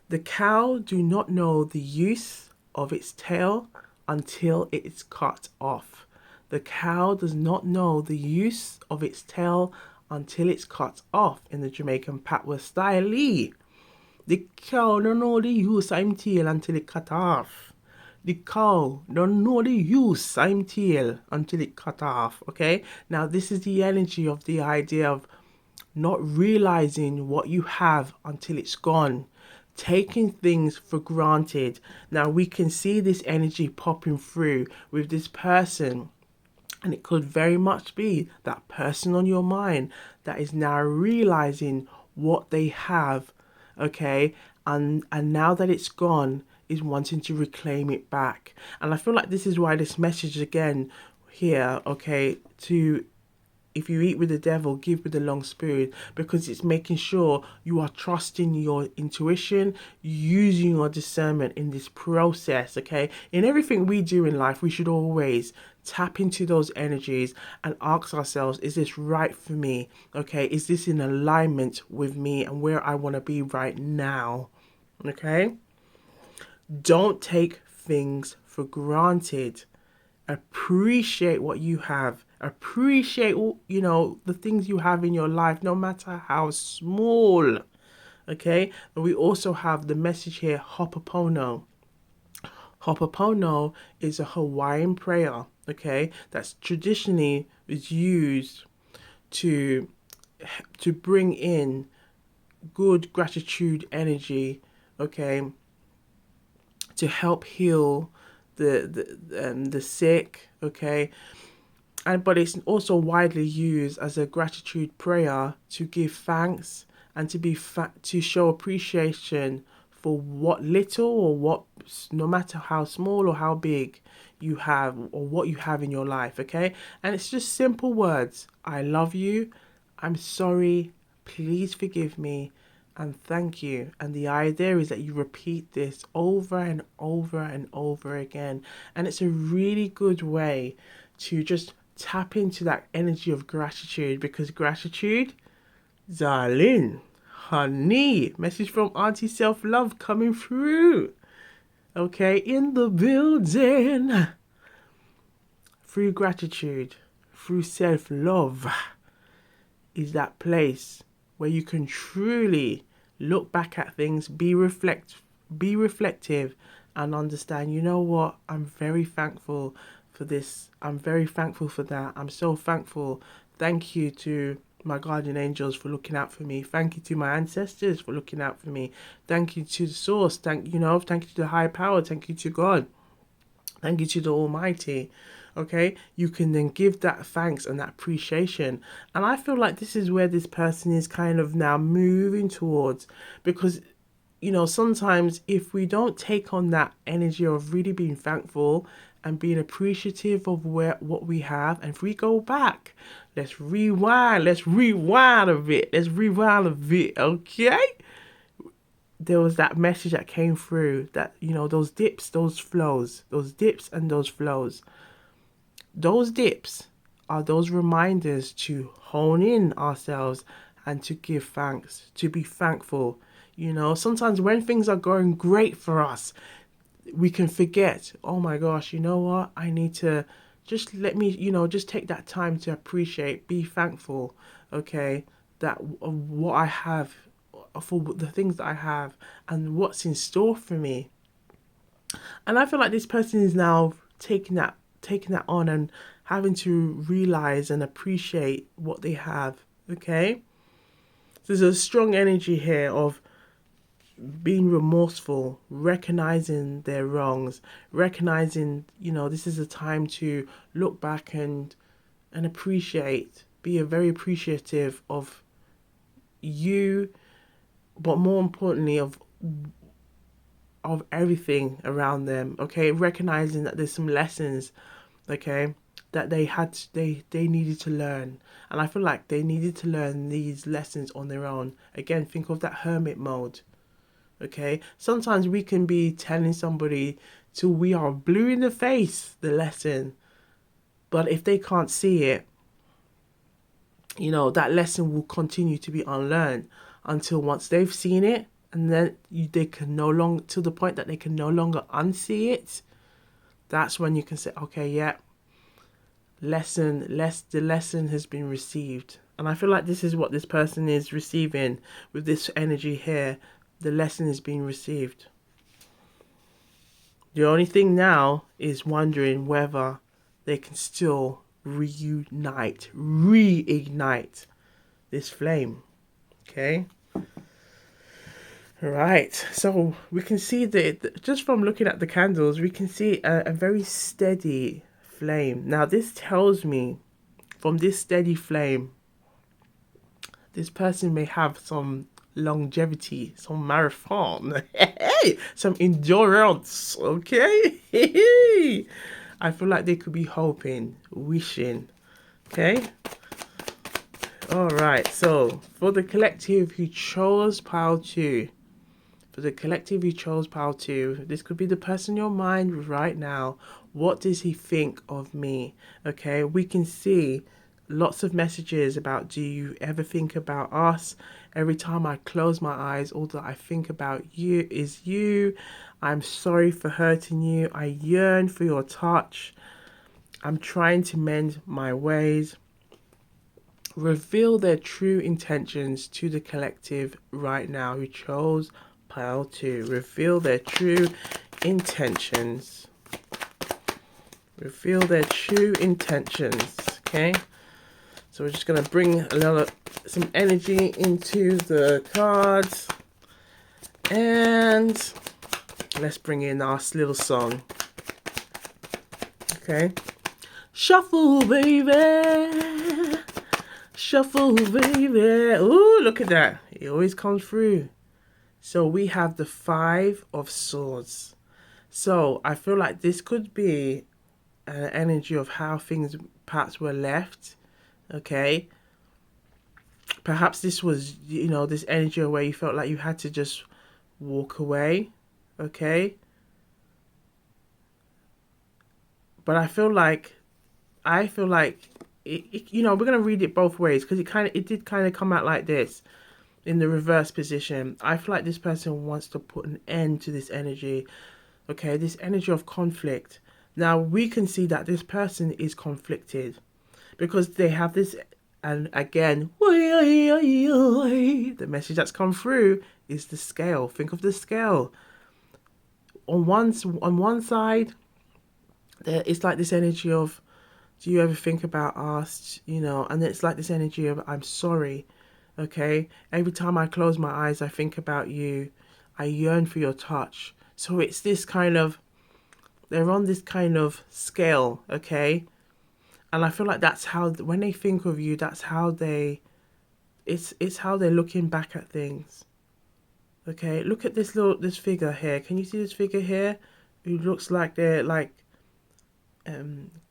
The cow do not know the use of its tail until it is cut off. The cow does not know the use of its tail until it's cut off, in the Jamaican patois style. The cow don't know the use of its tail until it cut off. The cow don't know the use of its tail until it cut off. Okay? Now this is the energy of the idea of not realizing what you have until it's gone. Taking things for granted. Now we can see this energy popping through with this person. And it could very much be that person on your mind that is now realizing what they have, okay? And now that it's gone, is wanting to reclaim it back. And I feel like this is why this message again here, okay, to if you eat with the devil, give with the long spoon, because it's making sure you are trusting your intuition, using your discernment in this process, okay? In everything we do in life, we should always tap into those energies and ask ourselves, is this right for me? Okay, is this in alignment with me and where I want to be right now? Okay? Don't take things for granted. Appreciate what you have. Appreciate, the things you have in your life, no matter how small. Okay? And we also have the message here, Ho'oponopono. Ho'oponopono is a Hawaiian prayer, okay, that's traditionally is used to bring in good gratitude energy, okay, to help heal the sick, okay, but it's also widely used as a gratitude prayer to give thanks and to show appreciation for what little or what, no matter how small or how big you have or what you have in your life, okay? And it's just simple words. I love you. I'm sorry. Please forgive me. And thank you. And the idea is that you repeat this over and over and over again. And it's a really good way to just tap into that energy of gratitude, because gratitude, darling, honey, message from Auntie Self Love coming through. Okay, in the building. Through gratitude, through self love, is that place where you can truly look back at things, be reflective, and understand, you know what, I'm very thankful for this. I'm very thankful for that. I'm so thankful. Thank you to my guardian angels for looking out for me. Thank you to my ancestors for looking out for me. Thank you to the source. Thank you to the higher power. Thank you to God. Thank you to the Almighty. Okay, you can then give that thanks and that appreciation. And I feel like this is where this person is kind of now moving towards, because sometimes if we don't take on that energy of really being thankful and being appreciative of what we have, and if we go back, let's rewind a bit, okay? There was that message that came through that, those dips, those flows, those dips and those flows. Those dips are those reminders to hone in ourselves and to give thanks, to be thankful. Sometimes when things are going great for us, we can forget, oh my gosh, you know what? I need to just just take that time to appreciate, be thankful, okay, that what I have, for the things that I have and what's in store for me. And I feel like this person is now taking that on and having to realize and appreciate what they have, okay? There's a strong energy here of being remorseful, recognizing their wrongs, recognizing, this is a time to look back and appreciate, be very appreciative of you, but more importantly of everything around them, okay? Recognizing that there's some lessons, okay, that they needed to learn. And I feel like they needed to learn these lessons on their own. Again, think of that hermit mode. Okay, sometimes we can be telling somebody till we are blue in the face the lesson, but if they can't see it, that lesson will continue to be unlearned until once they've seen it, and then they can no longer, to the point that they can no longer unsee it. That's when you can say, okay, yeah, the lesson has been received. And I feel like this is what this person is receiving with this energy here. The lesson is being received. The only thing now is wondering whether they can still reignite this flame. Okay? Right. So we can see that just from looking at the candles, we can see a very steady flame. Now this tells me, from this steady flame, this person may have some longevity, some marathon, some endurance, okay? I feel like they could be hoping, wishing, okay? All right, so for the collective who chose pile 2, for the collective who chose pile 2, this could be the person in your mind right now. What does he think of me? Okay, we can see lots of messages about, do you ever think about us? Every time I close my eyes, all that I think about you is you. I'm sorry for hurting you. I yearn for your touch. I'm trying to mend my ways. Reveal their true intentions to the collective right now who chose pile 2. Reveal their true intentions. Reveal their true intentions. Okay? So we're just going to bring some energy into the cards. And let's bring in our little song. Okay? Shuffle, baby. Shuffle, baby. Ooh, look at that. It always comes through. So we have the 5 of Swords. So I feel like this could be an energy of how things perhaps were left. Okay. Perhaps this was, this energy where you felt like you had to just walk away. Okay. But I feel like we're gonna read it both ways, because it did kind of come out like this in the reverse position. I feel like this person wants to put an end to this energy. Okay, this energy of conflict. Now we can see that this person is conflicted because they have this, and again, the message that's come through is the scale. Think of the scale. On one side, it's like this energy of, do you ever think about us? And it's like this energy of, I'm sorry. Okay, every time I close my eyes, I think about you. I yearn for your touch. So it's this kind of, they're on this kind of scale, okay? And I feel like that's how, when they think of you, that's how it's how they're looking back at things. Okay, look at this figure here. Can you see this figure here? Who looks like they're like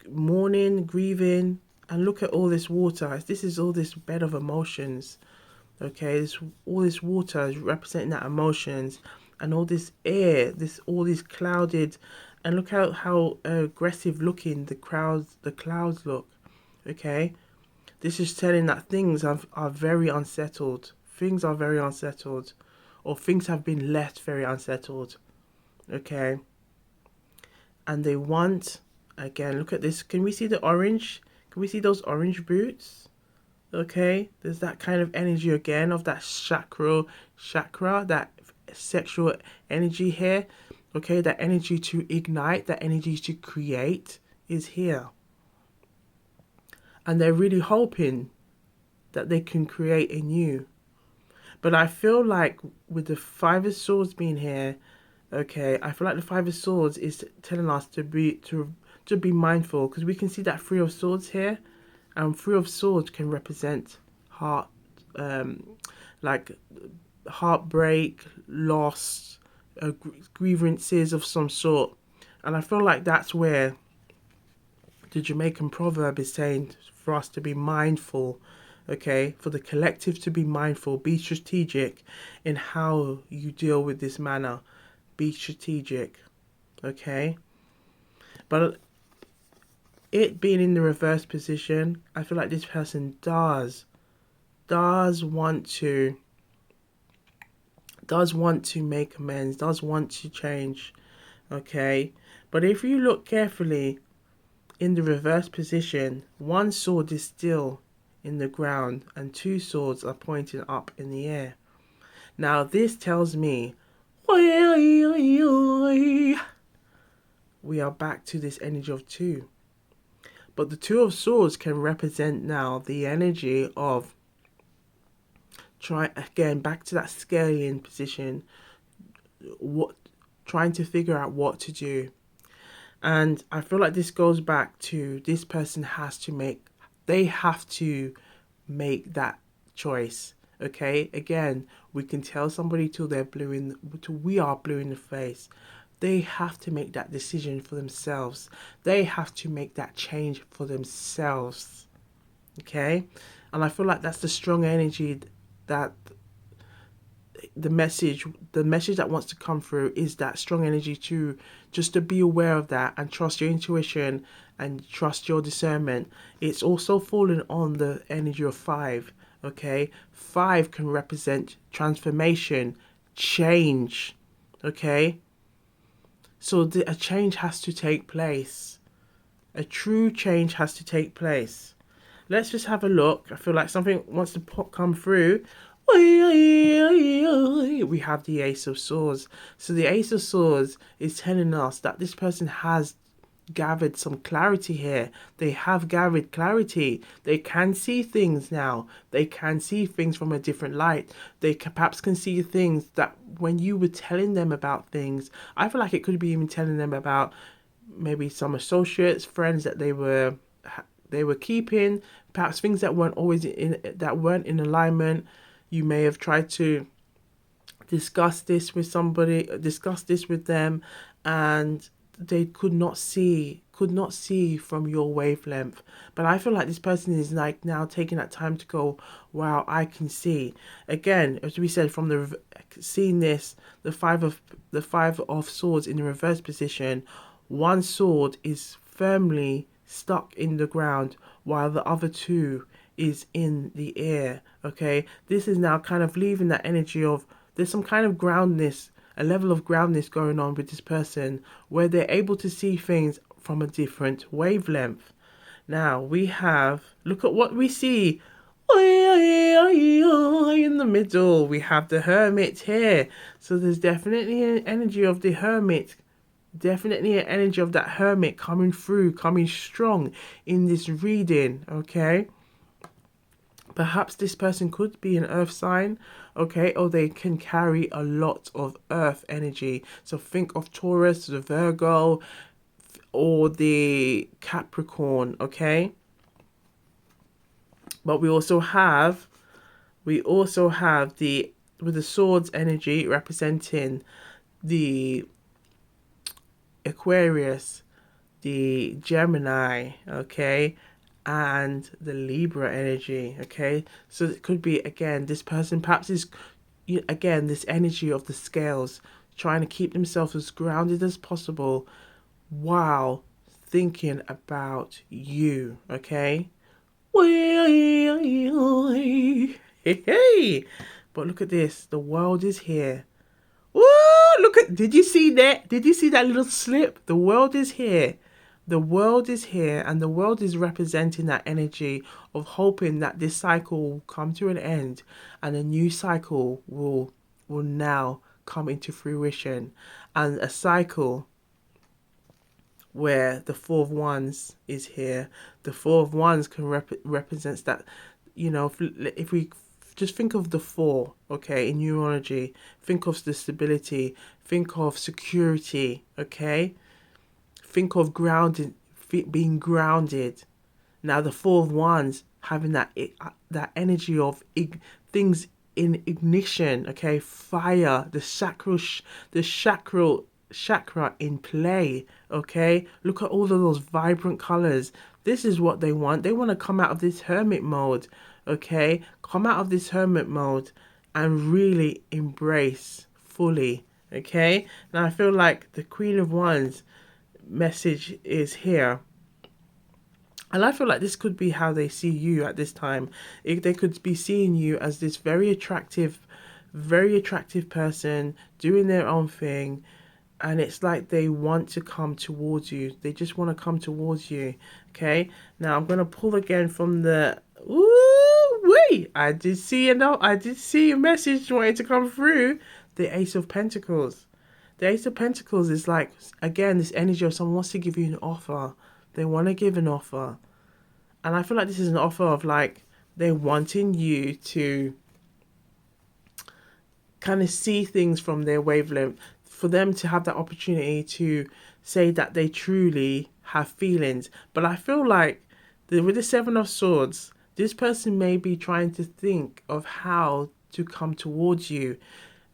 mourning, grieving, and look at all this water. This is all this bed of emotions. Okay, all this water is representing that emotions, and all this air, all these clouded, and look how aggressive looking the clouds look. Okay, this is telling that things are very unsettled. Things are very unsettled, or things have been left very unsettled. Okay, and they want, again, look at this. Can we see the orange? Can we see those orange boots? Okay, there's that kind of energy again of that chakra, that sexual energy here. Okay, that energy to ignite, that energy to create is here. And they're really hoping that they can create anew. But I feel like with the 5 of Swords being here, okay, I feel like the 5 of Swords is telling us to be mindful, because we can see that 3 of Swords here. And 3 of Swords can represent like heartbreak, loss, grievances of some sort. And I feel like that's where the Jamaican proverb is saying for us to be mindful, okay? For the collective to be mindful, be strategic in how you deal with this manner. Be strategic, okay? But it being in the reverse position, I feel like this person does want to make amends, does want to change, okay? But if you look carefully in the reverse position, 1 sword is still in the ground and 2 swords are pointing up in the air. Now this tells me we are back to this energy of 2. But the 2 of Swords can represent now the energy of back to that scaling position, trying to figure out what to do. And I feel like this goes back to this person have to make that choice. Okay, again, we can tell somebody till we are blue in the face. They have to make that decision for themselves. They have to make that change for themselves. Okay, and I feel like that's the strong energy that the message that wants to come through is that strong energy to just to be aware of that and trust your intuition and trust your discernment. It's also falling on the energy of 5. Okay, 5 can represent transformation, change. Okay, so a change has to take place. A true change has to take place. Let's just have a look. I feel like something wants to come through. We have the Ace of Swords. So the Ace of Swords is telling us that this person has gathered some clarity here. They have gathered clarity. They can see things now. They can see things from a different light. They perhaps can see things that when you were telling them about things, I feel like it could be even telling them about maybe some associates, friends that they were keeping, perhaps things that weren't in alignment. You may have tried to discuss this with them, and they could not see from your wavelength. But I feel like this person is like now taking that time to go, wow, I can see. Again, as we said, from the seeing this, the five of swords in the reverse position, one sword is firmly stuck in the ground while the other two is in the air. Okay, this is now kind of leaving that energy of there's some kind of groundness, a level of groundness going on with this person where they're able to see things from a different wavelength. Now we have, look at what we see. In the middle we have the Hermit here, so there's definitely an energy of the Hermit. Definitely an energy of that Hermit coming through, coming strong in this reading. Okay, perhaps this person could be an earth sign, okay, or they can carry a lot of earth energy. So think of Taurus, the Virgo, or the Capricorn, okay? But we also have the, with the swords energy representing the Aquarius, the Gemini, okay, and the Libra energy, okay? So it could be, again, this person perhaps is, again, this energy of the scales, trying to keep themselves as grounded as possible while thinking about you, okay? Hey, but look at this, the world is here. Woo! Look at, did you see that? Did you see that little slip? The world is here. The world is here, and the world is representing that energy of hoping that this cycle will come to an end and a new cycle will now come into fruition. And a cycle where the Four of Wands is here. The Four of Wands can represents that, if we just think of the four, okay, in numerology, think of the stability, think of security, okay, think of grounded, being grounded. Now the Four of Wands having that energy of things in ignition, okay, fire, the chakra in play, okay. Look at all of those vibrant colors. This is what they want. They want to come out of this hermit mode, okay, come out of this hermit mode and really embrace fully, okay. Now I feel like the Queen of Wands message is here, and I feel like this could be how they see you at this time. They could be seeing you as this very attractive person doing their own thing, and it's like they want to come towards you. They just want to come towards you, okay. Now I'm going to pull again from the, wait, I did see a message wanting to come through. The Ace of Pentacles. The Ace of Pentacles is like, again, this energy of someone wants to give you an offer. They want to give an offer, and I feel like this is an offer of like they're wanting you to kind of see things from their wavelength, for them to have that opportunity to say that they truly have feelings. But I feel like with the Seven of Swords, This person may be trying to think of how to come towards you,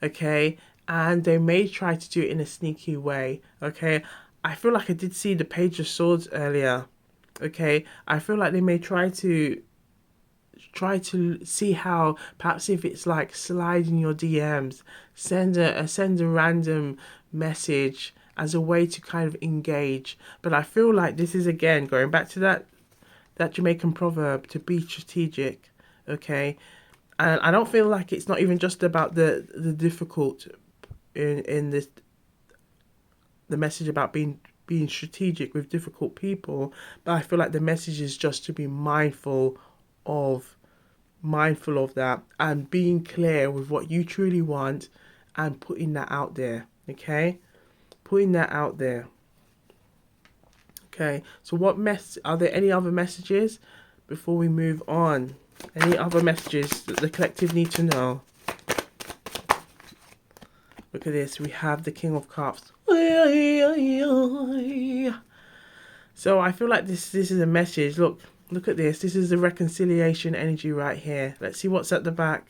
okay? And they may try to do it in a sneaky way, okay? I feel like I did see the Page of Swords earlier, okay? I feel like they may try to see how, perhaps if it's like slide in your DMs, send a random message as a way to kind of engage. But I feel like this is, again, going back to that Jamaican proverb, to be strategic, okay? And I don't feel like it's not even just about the difficult in this, the message about being strategic with difficult people, but I feel like the message is just to be of mindful of that and being clear with what you truly want and putting that out there, okay? Putting that out there. Okay, so are there any other messages before we move on? Any other messages that the collective need to know? Look at this, we have the King of Cups. So I feel like this is a message. Look at this. This is the reconciliation energy right here. Let's see what's at the back.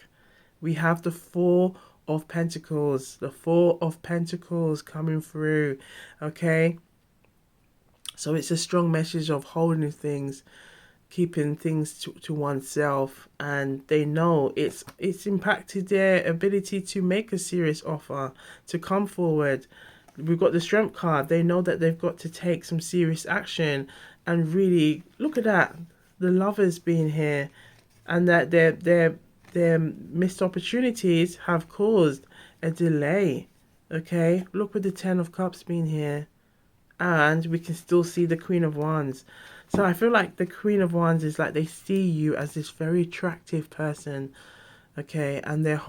We have the Four of Pentacles. The Four of Pentacles coming through. Okay. So it's a strong message of holding things, keeping things to oneself, and they know it's impacted their ability to make a serious offer, to come forward. We've got the Strength card. They know that they've got to take some serious action, and really look at that, the Lovers being here, and that their missed opportunities have caused a delay. Okay, look with the Ten of Cups being here, and we can still see the Queen of Wands. So I feel like the Queen of Wands is like they see you as this very attractive person, okay, and they're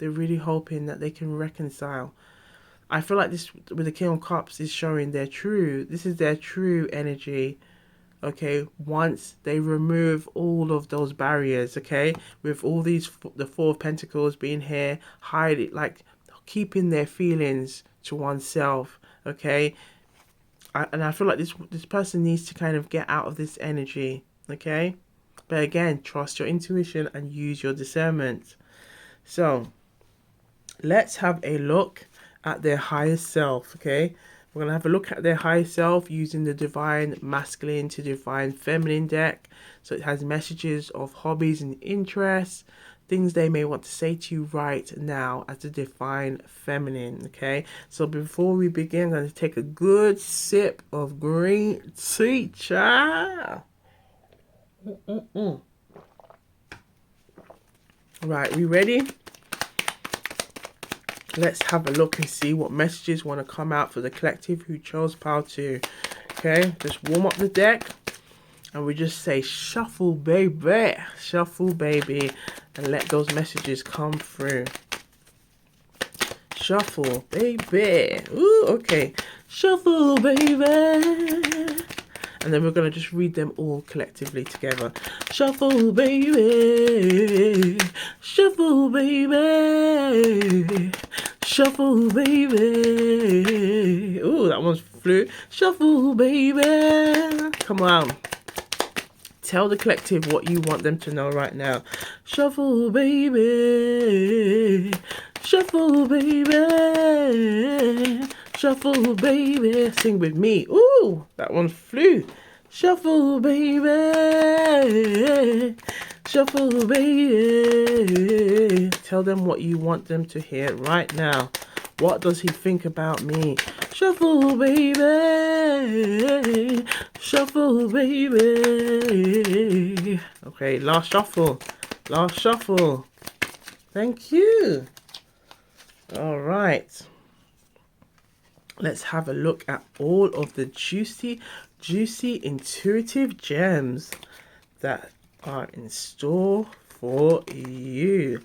really hoping that they can reconcile. I feel like this with the King of Cups is showing this is their true energy, okay, once they remove all of those barriers, okay, with all these, the Four of Pentacles being here, hide it, like keeping their feelings to oneself, okay. And I feel like this person needs to kind of get out of this energy, okay. But again, trust your intuition and use your discernment. So let's have a look at their higher self, okay? We're going to have a look at their higher self using the Divine Masculine to Divine Feminine deck. So it has messages of hobbies and interests, things they may want to say to you right now as the Divine Feminine, okay? So before we begin, I'm going to take a good sip of green tea, child. Right, we ready? Let's have a look and see what messages want to come out for the collective who chose pile 2. Okay, just warm up the deck. And we just say, shuffle, baby. Shuffle, baby. And let those messages come through. Shuffle, baby. Ooh, okay. Shuffle, baby. And then we're going to just read them all collectively together. Shuffle, baby. Shuffle, baby. Shuffle, baby. Ooh, that one's flew. Shuffle, baby. Come on. Tell the collective what you want them to know right now. Shuffle, baby. Shuffle, baby. Shuffle, baby. Sing with me. Ooh, that one flew. Shuffle, baby. Shuffle, baby. Tell them what you want them to hear right now. What does he think about me? Shuffle, baby. Shuffle, baby. Okay, last shuffle. Last shuffle. Thank you. All right. Let's have a look at all of the juicy, intuitive gems that are in store for you.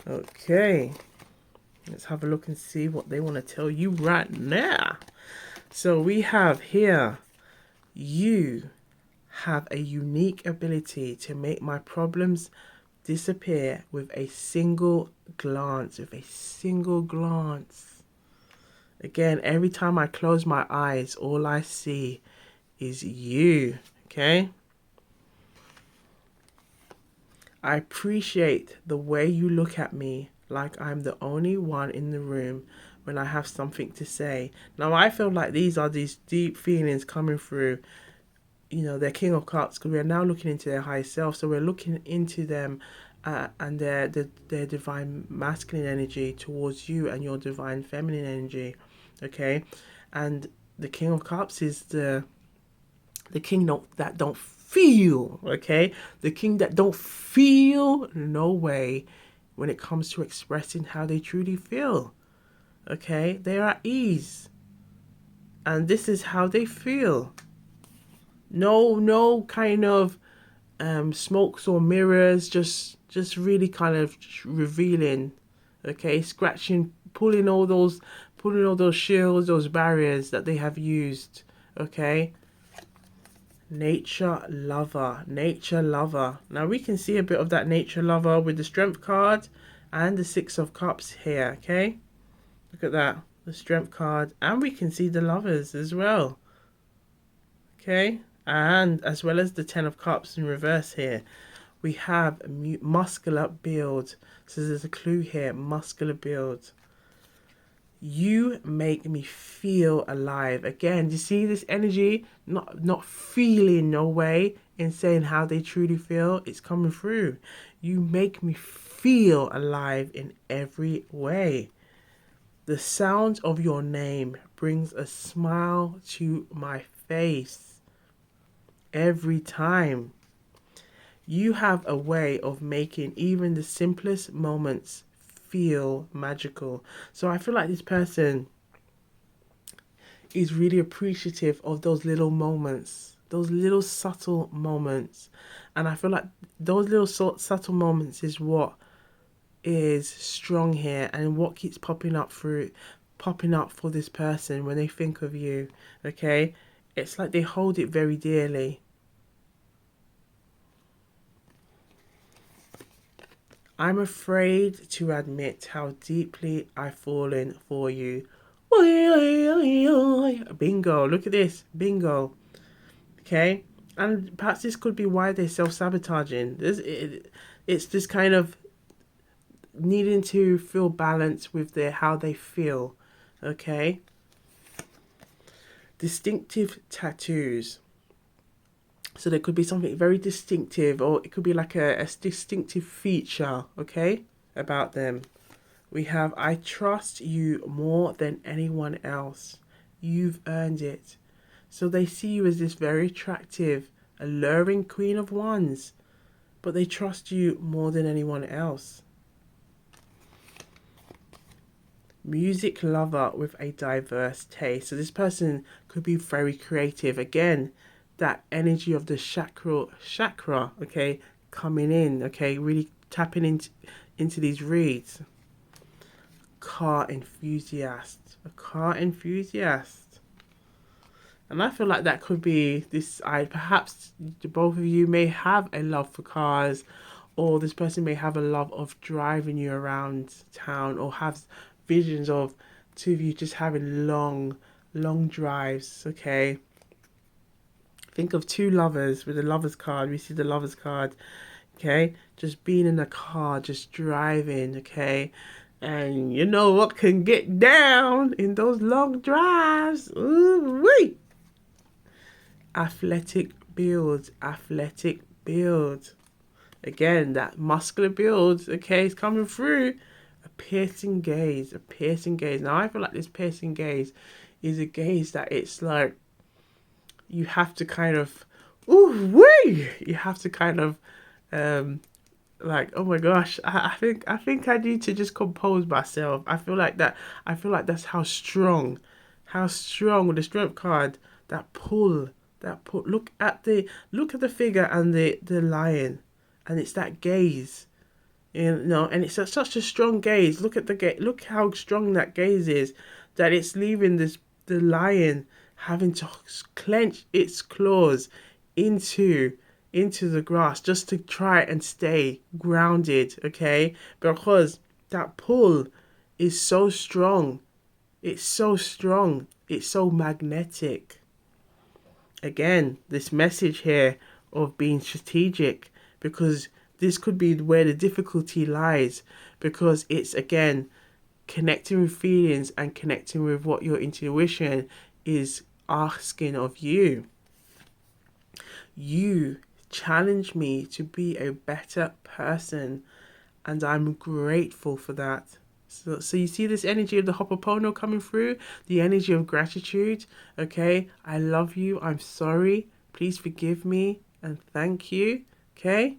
Okay. Let's have a look and see what they want to tell you right now. So we have here, you have a unique ability to make my problems disappear with a single glance. Again, every time I close my eyes, all I see is you. Okay. I appreciate the way you look at me like I'm the only one in the room when I have something to say. Now, I feel like these deep feelings coming through, their King of Cups, because we're now looking into their higher self. So we're looking into them and their divine masculine energy towards you and your divine feminine energy. Okay. And the King of Cups is the king that don't feel, okay? The king that don't feel no way when it comes to expressing how they truly feel, okay? They're at ease, and this is how they feel. No kind of smokes or mirrors, just really kind of revealing, okay? Scratching, pulling all those shields, those barriers that they have used, okay? Nature lover, nature lover. Now we can see a bit of that nature lover with the strength card and the 6 of Cups here, okay? Look at that, the strength card, and we can see the lovers as well, okay? And as well as the 10 of Cups in reverse here, we have a muscular build. So there's a clue here, muscular build. You make me feel alive. Again, do you see this energy? Not feeling no way in saying how they truly feel. It's coming through. You make me feel alive in every way. The sound of your name brings a smile to my face every time. You have a way of making even the simplest moments feel magical. So I feel like this person is really appreciative of those little moments, those little subtle moments. And I feel like those little subtle moments is what is strong here and what keeps popping up for this person when they think of you, okay? It's like they hold it very dearly. I'm afraid to admit how deeply I've fallen for you. Bingo, look at this. Bingo. Okay? And perhaps this could be why they're self-sabotaging. It's this kind of needing to feel balanced with how they feel. Okay? Distinctive tattoos. So there could be something very distinctive, or it could be like a distinctive feature, okay, about them. We have, I trust you more than anyone else. You've earned it. So they see you as this very attractive, alluring Queen of Wands, but they trust you more than anyone else. Music lover with a diverse taste. So this person could be very creative. Again, that energy of the chakra, okay, coming in, okay, really tapping into these reads. A car enthusiast. And I feel like that could be this. Perhaps both of you may have a love for cars, or this person may have a love of driving you around town, or have visions of two of you just having long drives, okay? Think of two lovers with a lover's card. We see the lover's card, okay? Just being in a car, just driving, okay? And you know what can get down in those long drives? Ooh-wee! Athletic build. Again, that muscular build, okay, is coming through. A piercing gaze. Now, I feel like this piercing gaze is a gaze that it's like you have to kind of, you have to kind of, like, oh my gosh, I think I need to just compose myself. I feel like that's how strong with the strength card, that pull. Look at the figure and the lion, and it's that gaze, and it's such a strong gaze. Look at look how strong that gaze is, that it's leaving the lion having to clench its claws into the grass just to try and stay grounded, okay? Because that pull is so strong. It's so strong. It's so magnetic. again, this message here of being strategic, because this could be where the difficulty lies, because it's again connecting with feelings and connecting with what your intuition is asking of you. You challenge me to be a better person, and I'm grateful for that. So you see this energy of the Hopopono coming through, the energy of gratitude. Okay, I love you. I'm sorry. Please forgive me and thank you. Okay,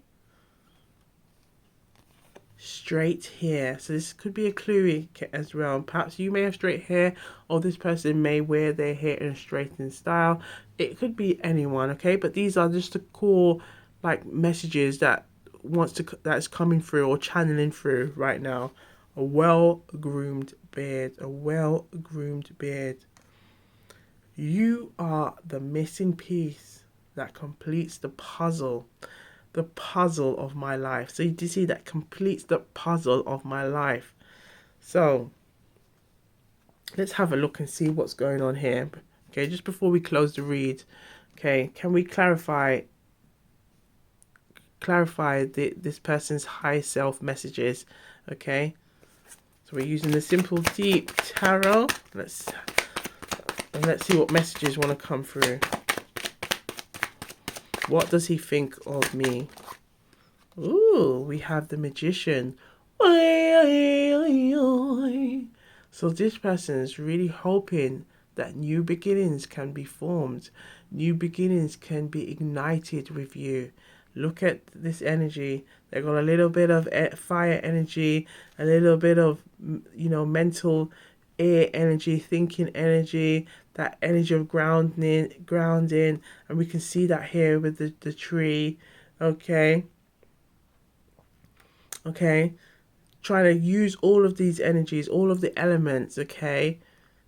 straight hair. So this could be a clue as well. Perhaps you may have straight hair, or this person may wear their hair in a straightened style. It could be anyone. Okay, but these are just the core like messages that's coming through or channeling through right now. A well-groomed beard, a well-groomed beard. You are the missing piece that completes the puzzle of my life. So you see that completes the puzzle of my life. So let's have a look and see what's going on here. Okay, just before we close the read, okay, can we clarify this person's high self messages? Okay, so we're using the simple deep tarot. Let's see what messages want to come through. What does he think of me? Ooh, we have the magician. So this person is really hoping that new beginnings can be formed. New beginnings can be ignited with you. Look at this energy. They've got a little bit of fire energy, a little bit of, mental air energy, thinking energy, that energy of grounding. And we can see that here with the tree. Okay. Trying to use all of these energies, all of the elements, okay?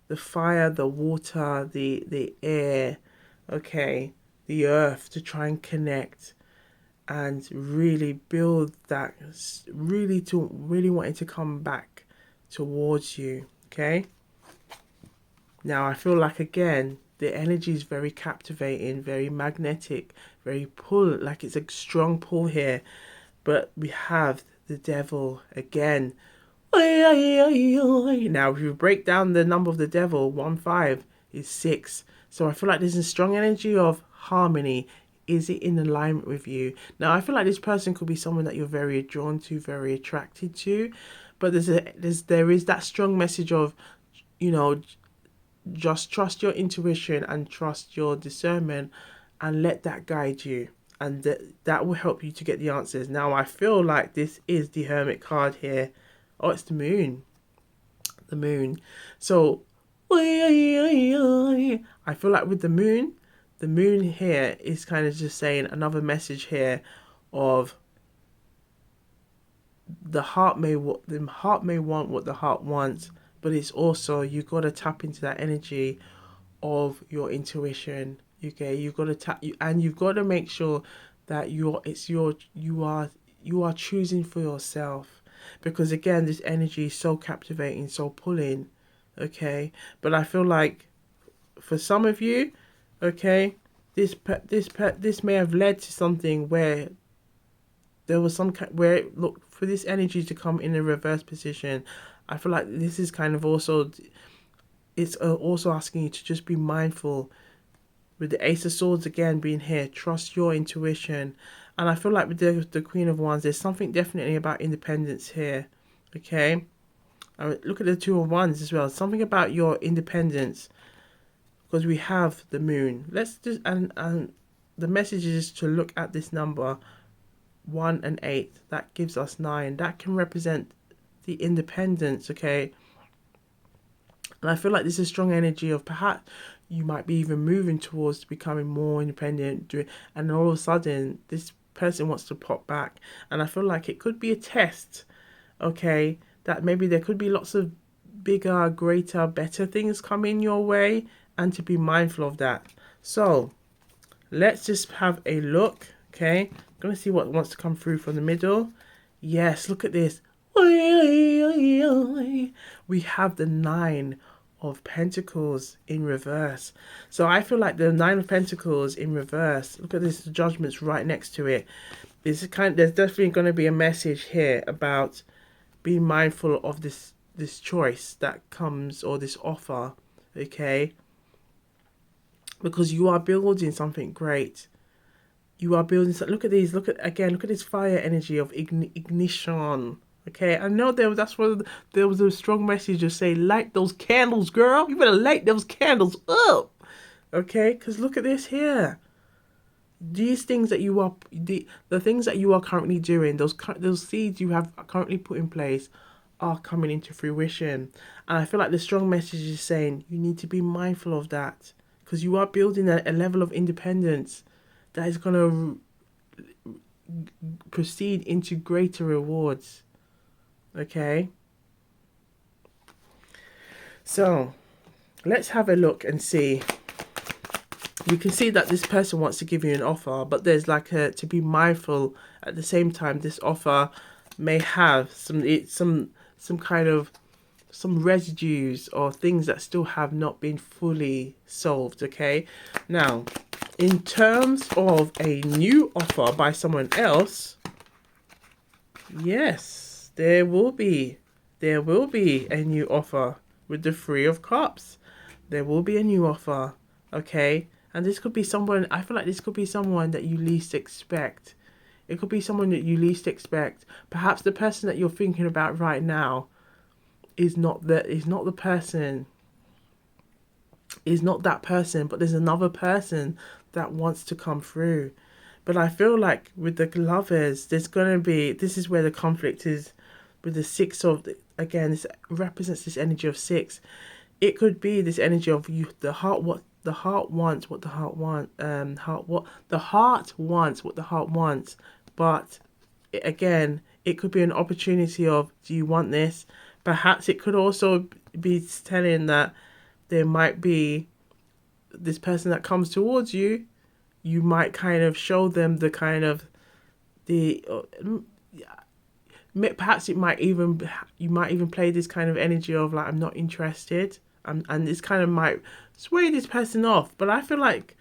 The fire, the water, the air, okay? The earth, to try and connect and really build that, really wanting to come back towards you, okay? Now, I feel like, again, the energy is very captivating, very magnetic, very pull, like it's a strong pull here. But we have the devil again. Now, if you break down the number of the devil, 15 is 6. So I feel like there's a strong energy of harmony. Is it in alignment with you? Now, I feel like this person could be someone that you're very drawn to, very attracted to. But there is that strong message of, just trust your intuition and trust your discernment and let that guide you. And that will help you to get the answers. Now, I feel like this is the Hermit card here. Oh, it's the moon. The moon. So, I feel like with the moon here is kind of just saying another message here of the heart may want what the heart wants, but it's also, you got to tap into that energy of your intuition. Okay, you've got to you've got to make sure that you are choosing for yourself, because again, this energy is so captivating, so pulling. Okay, but I feel like for some of you, okay, this may have led to something where there was where, look, for this energy to come in a reverse position. I feel like this is kind of also, it's also asking you to just be mindful. With the Ace of Swords again being here, trust your intuition. And I feel like with the Queen of Wands, there's something definitely about independence here. Okay? Look at the Two of Wands as well. Something about your independence. Because we have the moon. Let's just, and the message is to look at this number, 1 and 8. That gives us 9. That can represent the independence, okay? And I feel like there's a strong energy of perhaps you might be even moving towards becoming more independent, and all of a sudden this person wants to pop back. And I feel like it could be a test, okay, that maybe there could be lots of bigger, greater, better things coming your way, and to be mindful of that. So let's just have a look. Okay, I'm gonna see what wants to come through from the middle. Yes, look at this. We have the 9 of Pentacles in reverse. So I feel like the Nine of Pentacles in reverse, look at this, the Judgment's right next to it. There's definitely going to be a message here about being mindful of this choice that comes, or this offer, okay? Because you are building something great. You are building. Look at these. Look at this fire energy of ignition. Okay, I know that's what there was a strong message to say. Light those candles, girl. You better light those candles up. Okay, because look at this here. These things that you are the things that you are currently doing, those seeds you have currently put in place, are coming into fruition. And I feel like the strong message is saying you need to be mindful of that, because you are building a level of independence that is going to proceed into greater rewards. Okay, so let's have a look and see. You can see that this person wants to give you an offer, but there's like to be mindful at the same time. This offer may have some kind of some residues or things that still have not been fully solved. Okay, now in terms of a new offer by someone else, yes, there will be a new offer with the Three of Cups. There will be a new offer, okay? And this could be someone, I feel like this could be someone that you least expect. It could be someone that you least expect. Perhaps the person that you're thinking about right now is not that person. Is not that person, but there's another person that wants to come through. But I feel like with the Lovers, this is where the conflict is with the Six of, again, this represents this energy of six. It could be this energy of you, the heart wants what the heart wants, what the heart wants. But it could be an opportunity of, do you want this? Perhaps it could also be telling that there might be this person that comes towards you. You might kind of show them perhaps you might even play this kind of energy of like, I'm not interested, and this kind of might sway this person off. But I feel like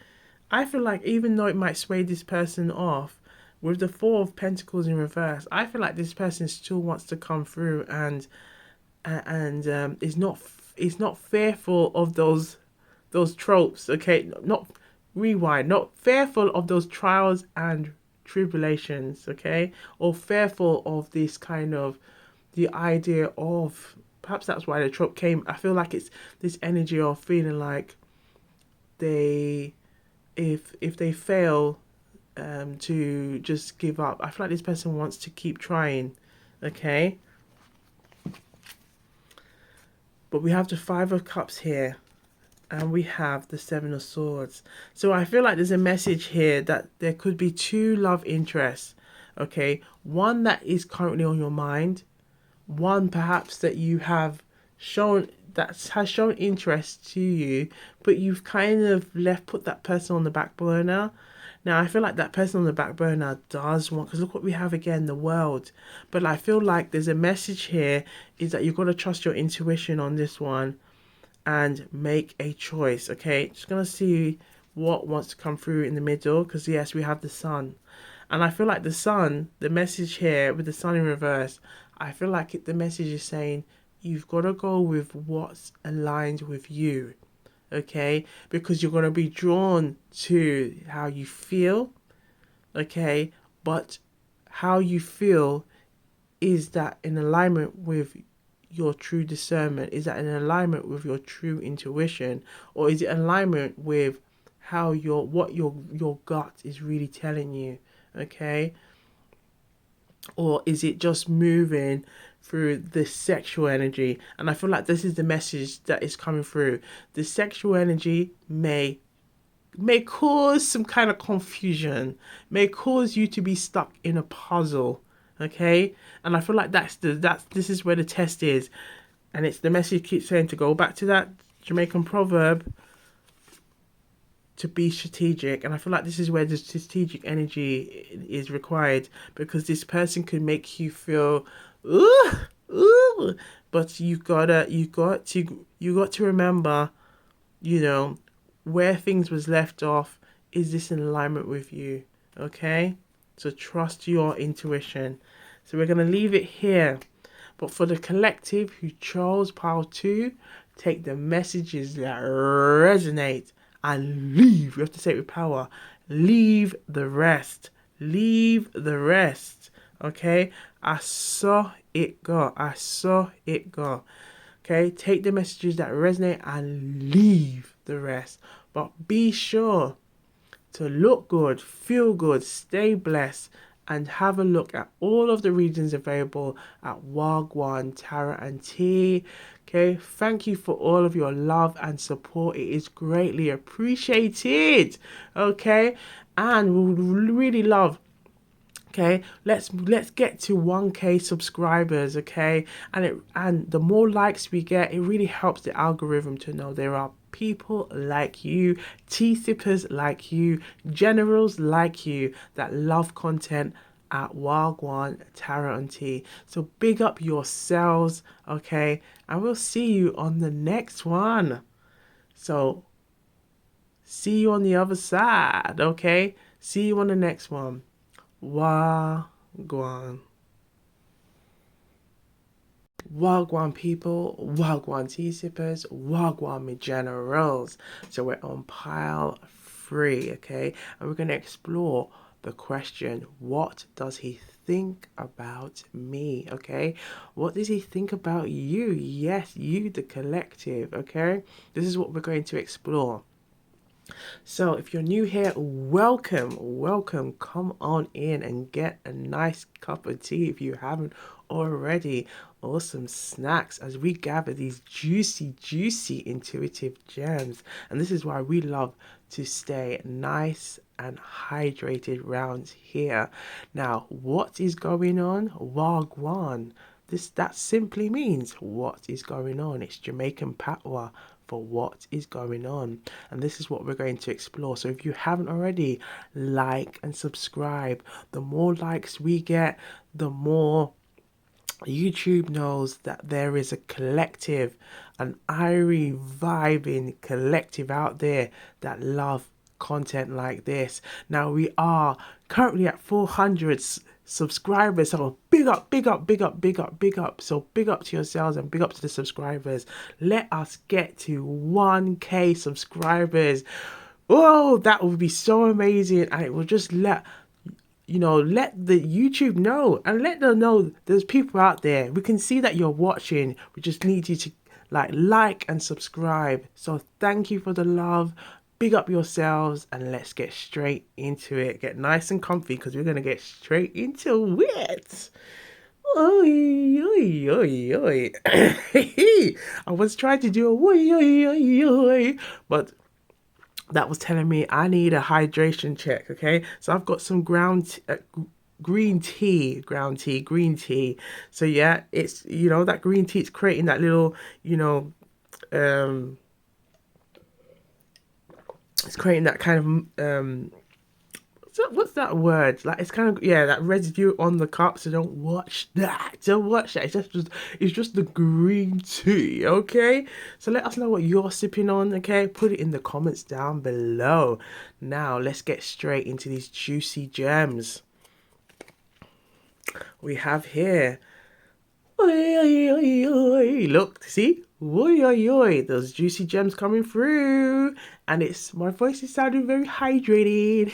even though it might sway this person off, with the Four of Pentacles in reverse, I feel like this person still wants to come through and is not fearful of those tropes. Okay, not fearful of those trials and tribulations, okay, or fearful of this kind of the idea of, perhaps that's why the trope came. I feel like it's this energy of feeling like if they fail to just give up. I feel like this person wants to keep trying, okay. But we have the Five of Cups here, and we have the Seven of Swords. So I feel like there's a message here that there could be two love interests, okay? One that is currently on your mind, one perhaps that you have shown, that has shown interest to you, but you've kind of put that person on the back burner. Now, I feel like that person on the back burner does want, because look what we have again, the World. But I feel like there's a message here, is that you've got to trust your intuition on this one and make a choice, okay? Just going to see what wants to come through in the middle, because yes, we have the Sun. And I feel like the Sun, the message here with the Sun in reverse, I feel like the message is saying you've got to go with what's aligned with you. Okay, because you're going to be drawn to how you feel, okay, but how you feel, is that in alignment with your true discernment? Is that in alignment with your true intuition? Or is it in alignment with how what your gut is really telling you, okay? Or is it just moving through the sexual energy? And I feel like this is the message that is coming through. The sexual energy may cause some kind of confusion, may cause you to be stuck in a puzzle, okay? And I feel like this is where the test is. And it's the message keeps saying to go back to that Jamaican proverb, to be strategic. And I feel like this is where the strategic energy is required, because this person could make you feel Ooh. But you got to remember, you know, where things was left off. Is this in alignment with you? Okay? So trust your intuition. So we're gonna leave it here. But for the collective who chose pile 2, take the messages that resonate and leave. We have to say it with power. Leave the rest. Leave the rest. Okay? I saw it go. I saw it go. Okay? Take the messages that resonate and leave the rest. But be sure to look good, feel good, stay blessed, and have a look at all of the readings available at Wagwan Tarot and Tea. Okay, thank you for all of your love and support. It is greatly appreciated. Okay, and we would really love. Okay, let's get to 1K subscribers. Okay, and the more likes we get, it really helps the algorithm to know there are people like you, tea sippers like you, generals like you that love content at Wagwan Tarot and Tea. So big up yourselves, okay? And we'll see you on the next one. So see you on the other side, okay? See you on the next one. Wagwan. Wagwan people, Wagwan tea sippers, Wagwan me generals. So we're on pile 3, okay? And we're going to explore the question, what does he think about me, okay? What does he think about you? Yes, you, the collective, okay? This is what we're going to explore. So if you're new here, welcome. Come on in and get a nice cup of tea if you haven't already, or some snacks as we gather these juicy intuitive gems. And this is why we love to stay nice and hydrated round here. Now, what is going on? Wagwan. That simply means what is going on. It's Jamaican patois for what is going on, and this is what we're going to explore. So if you haven't already, like and subscribe. The more likes we get, the more YouTube knows that there is a collective, an IRIE vibing collective out there that love content like this. Now we are currently at 400 subscribers, so big up. So big up to yourselves and big up to the subscribers. Let us get to 1K subscribers. Oh, that would be so amazing, and it will just let the YouTube know, and let them know there's people out there. We can see that you're watching. We just need you to like and subscribe. So thank you for the love. Big up yourselves, and let's get straight into it. Get nice and comfy because we're gonna get straight into it. Oi, oi, oi, oi. I was trying to do a oi, oi, oi, oi, but that was telling me I need a hydration check. Okay, so I've got some green tea. So yeah, it's that green tea. It's creating that little it's creating that kind of what's that word? Like, it's kind of, yeah, that residue on the cup. So don't watch that. It's just the green tea, okay? So let us know what you're sipping on, okay? Put it in the comments down below. Now let's get straight into these juicy gems. We have here. Oi, oi, oi, oi. Look, see? Oi, oi, oi. Those juicy gems coming through. And my voice is sounding very hydrated.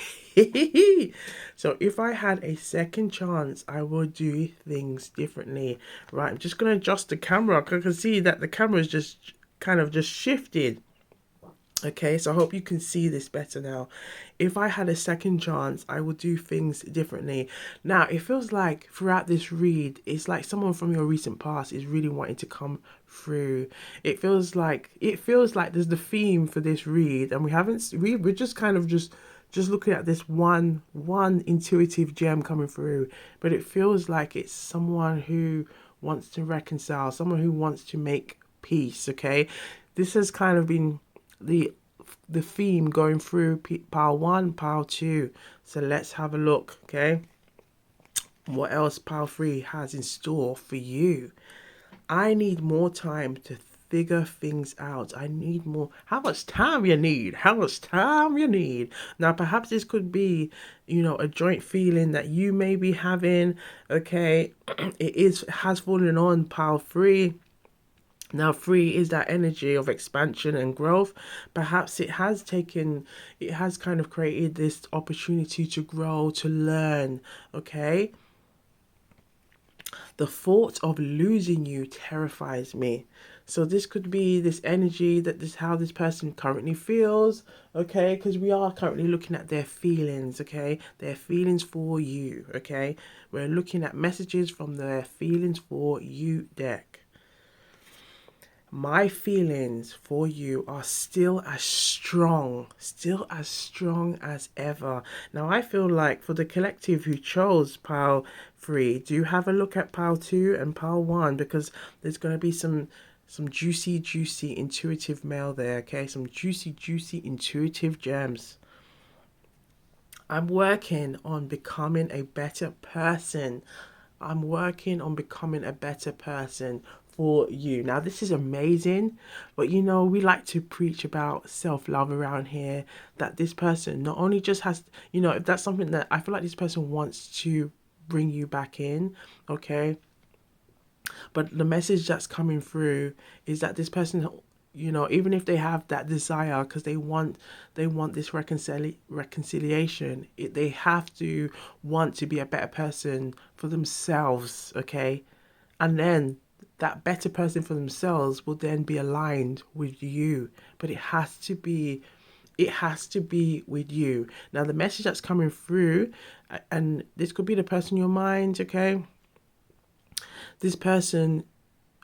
So if I had a second chance, I would do things differently. Right, I'm just going to adjust the camera because I can see that the camera is just kind of just shifted. Okay, so I hope you can see this better now. If I had a second chance, I would do things differently. Now, it feels like throughout this read, it's like someone from your recent past is really wanting to come through. It feels like there's the theme for this read, and we're just kind of just looking at this one intuitive gem coming through, but it feels like it's someone who wants to reconcile, someone who wants to make peace. Okay, this has kind of been the theme going through pile 1, pile 2. So let's have a look, okay? What else pile 3 has in store for you? I need more time to figure things out. I need more. How much time you need? How much time you need? Now, perhaps this could be, a joint feeling that you may be having. Okay, has fallen on pile three. Now, three is that energy of expansion and growth. Perhaps it has kind of created this opportunity to grow, to learn. Okay, the thought of losing you terrifies me. So this could be this energy that this how this person currently feels, okay? Because we are currently looking at their feelings, okay? Their feelings for you, okay? We're looking at messages from their feelings for you deck. My feelings for you are still as strong as ever. Now, I feel like for the collective who chose pile 3, do have a look at pile 2 and pile 1, because there's going to be some juicy intuitive mail there, okay? Some juicy intuitive gems. I'm working on becoming a better person. I'm working on becoming a better person for you. Now, this is amazing, but we like to preach about self-love around here, that this person not only just has, if that's something that I feel like this person wants to bring you back in, okay? But the message that's coming through is that this person, even if they have that desire, because they want this reconciliation, they have to want to be a better person for themselves, okay? And then that better person for themselves will then be aligned with you. But it has to be with you. Now, the message that's coming through, and this could be the person in your mind, okay? This person,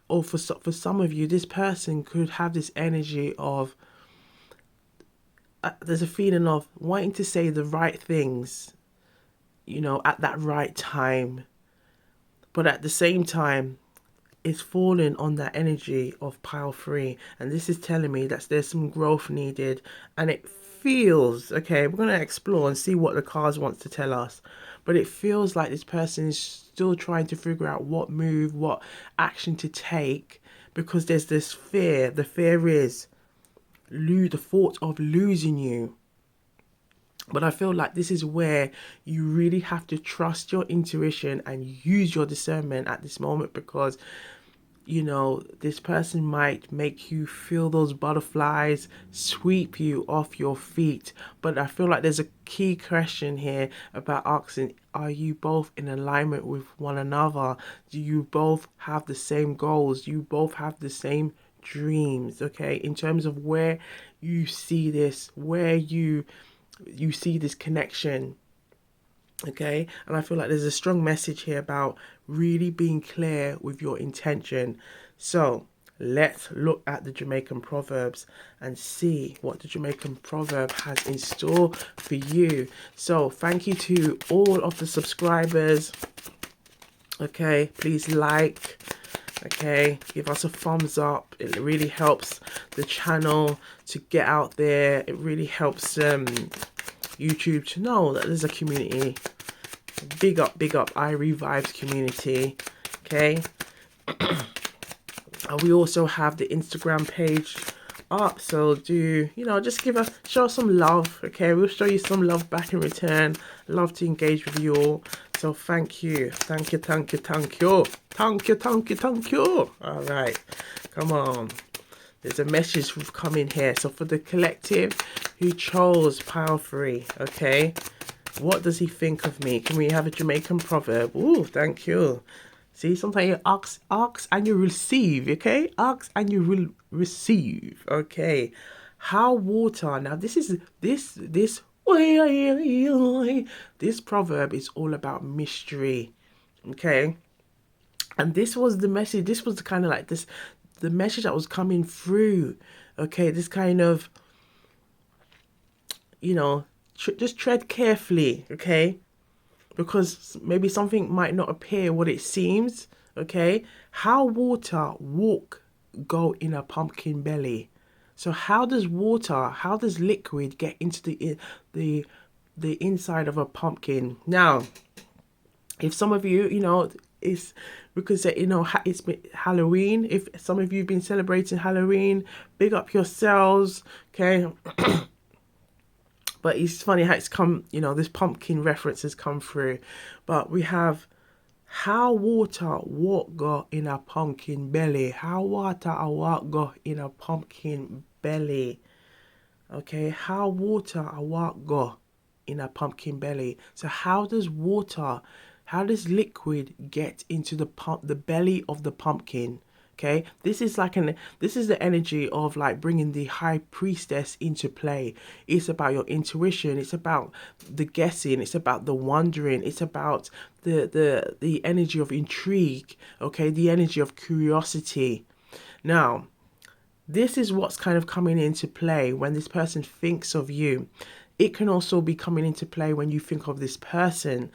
or for some of you, this person could have this energy of, there's a feeling of wanting to say the right things, at that right time. But at the same time, it's falling on that energy of pile 3. And this is telling me that there's some growth needed. And it feels, okay, we're going to explore and see what the cards wants to tell us. But it feels like this person is still trying to figure out what move, what action to take, because there's this fear. The fear is the thought of losing you. But I feel like this is where you really have to trust your intuition and use your discernment at this moment, because this person might make you feel those butterflies, sweep you off your feet. But I feel like there's a key question here about asking, are you both in alignment with one another? Do you both have the same goals? Do you both have the same dreams, okay? In terms of where you see this, where you see this connection, okay? And I feel like there's a strong message here about really being clear with your intention. So let's look at the Jamaican Proverbs and see what the Jamaican Proverb has in store for you. So thank you to all of the subscribers, okay? Please like, okay, give us a thumbs up. It really helps the channel to get out there. It really helps YouTube to know that there's a community. Big up IRIE Vibes community, okay? And we also have the Instagram page up, so do just show some love, okay? We'll show you some love back in return. Love to engage with you all, so thank you. All right, come on, there's a message coming here. So for the collective who chose pile 3, okay, what does he think of me? Can we have a Jamaican proverb? Ooh, thank you. See, sometimes you ask and you receive, okay? Ask and you will receive, okay? How water. Now, this proverb is all about mystery, okay? And this was the message. This was kind of like the message that was coming through, okay? This kind of, just tread carefully, okay? Because maybe something might not appear what it seems, okay? How water go in a pumpkin belly? So how does liquid get into the inside of a pumpkin? Now, if some of you, it's because it's been Halloween. If some of you have been celebrating Halloween, big up yourselves, okay? But it's funny how it's come, this pumpkin reference has come through. But we have how water what go in a pumpkin belly. How water a what go in a pumpkin belly. Okay, how water a what go in a pumpkin belly. So how does liquid get into the belly of the pumpkin? Okay, this is the energy of like bringing the high priestess into play. It's about your intuition, it's about the guessing, it's about the wondering, it's about the energy of intrigue, okay, the energy of curiosity. Now, this is what's kind of coming into play when this person thinks of you. It can also be coming into play when you think of this person.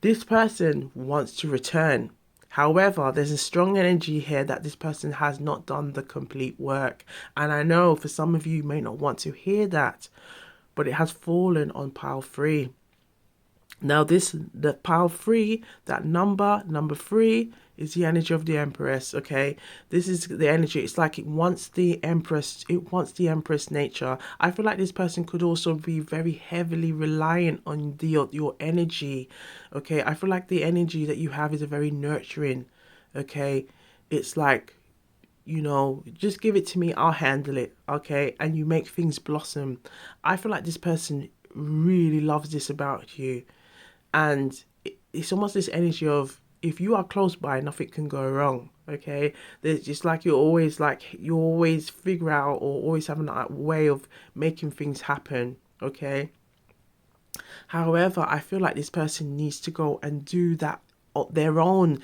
This person wants to return. However, there's a strong energy here that this person has not done the complete work. And I know for some of you may not want to hear that, but it has fallen on pile 3. Now the pile 3, that number 3 is the energy of the Empress, okay? This is the energy. It's like it wants the Empress nature. I feel like this person could also be very heavily reliant on your energy, okay? I feel like the energy that you have is a very nurturing, okay? It's like, just give it to me, I'll handle it, okay? And you make things blossom. I feel like this person really loves this about you. And it's almost this energy of, if you are close by, nothing can go wrong, okay? There's just like you always figure out or always have a way of making things happen, okay? However, I feel like this person needs to go and do that on their own.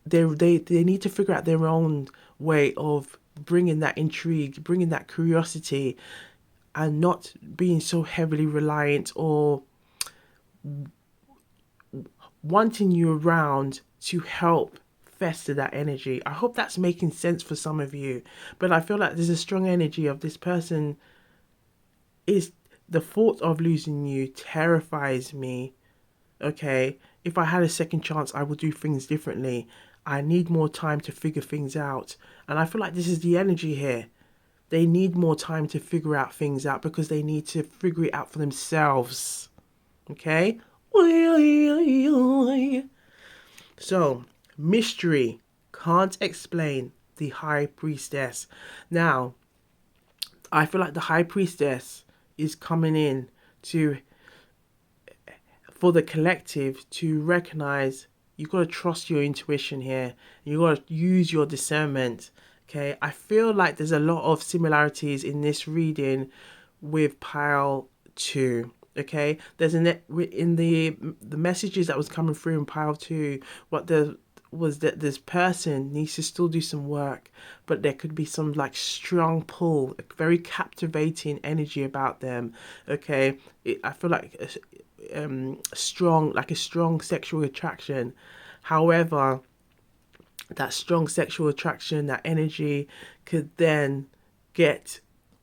They need to figure out their own way of bringing that intrigue, bringing that curiosity, and not being so heavily reliant or wanting you around to help fester that energy. I hope that's making sense for some of you. But I feel like there's a strong energy of this person. Is the thought of losing you terrifies me. Okay, if I had a second chance, I would do things differently. I need more time to figure things out. And I feel like this is the energy here. They need more time to figure out things out because they need to figure it out for themselves. Okay? So, mystery. Can't explain the High Priestess. Now, I feel like the High Priestess is coming in for the collective to recognize you got to trust your intuition here. You got to use your discernment. Okay, I feel like there's a lot of similarities in this reading with pile 2. Okay, there's in the messages that was coming through in pile 2. What the was that this person needs to still do some work, but there could be some like strong pull, a very captivating energy about them. Okay, I feel like a strong sexual attraction. However, that strong sexual attraction, that energy could then get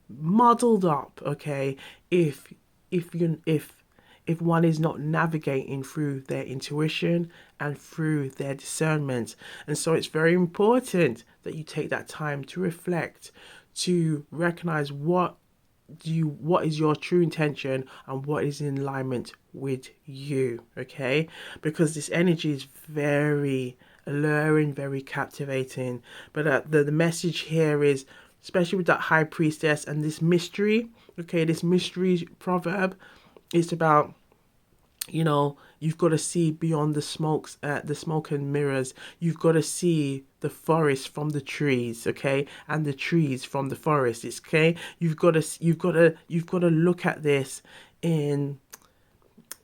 muddled up, okay, if one is not navigating through their intuition and through their discernment. And so it's very important that you take that time to reflect, to recognize what is your true intention and what is in alignment with you, okay? Because this energy is very alluring, very captivating. But the message here is, especially with that High Priestess and this mystery, okay, this mystery proverb, it's about, you've got to see beyond the smoke and mirrors. You've got to see the forest from the trees, okay, and the trees from the forest. It's okay. You've got to look at this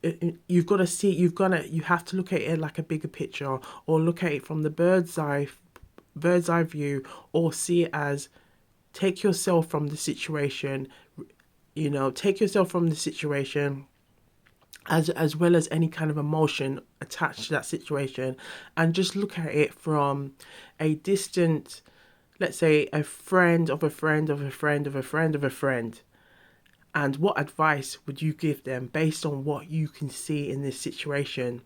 you have to look at it like a bigger picture, or look at it from the bird's eye view, or see it as take yourself from the situation, as well as any kind of emotion attached to that situation, and just look at it from a distant, let's say a friend of a friend of a friend of a friend of a friend. And what advice would you give them based on what you can see in this situation?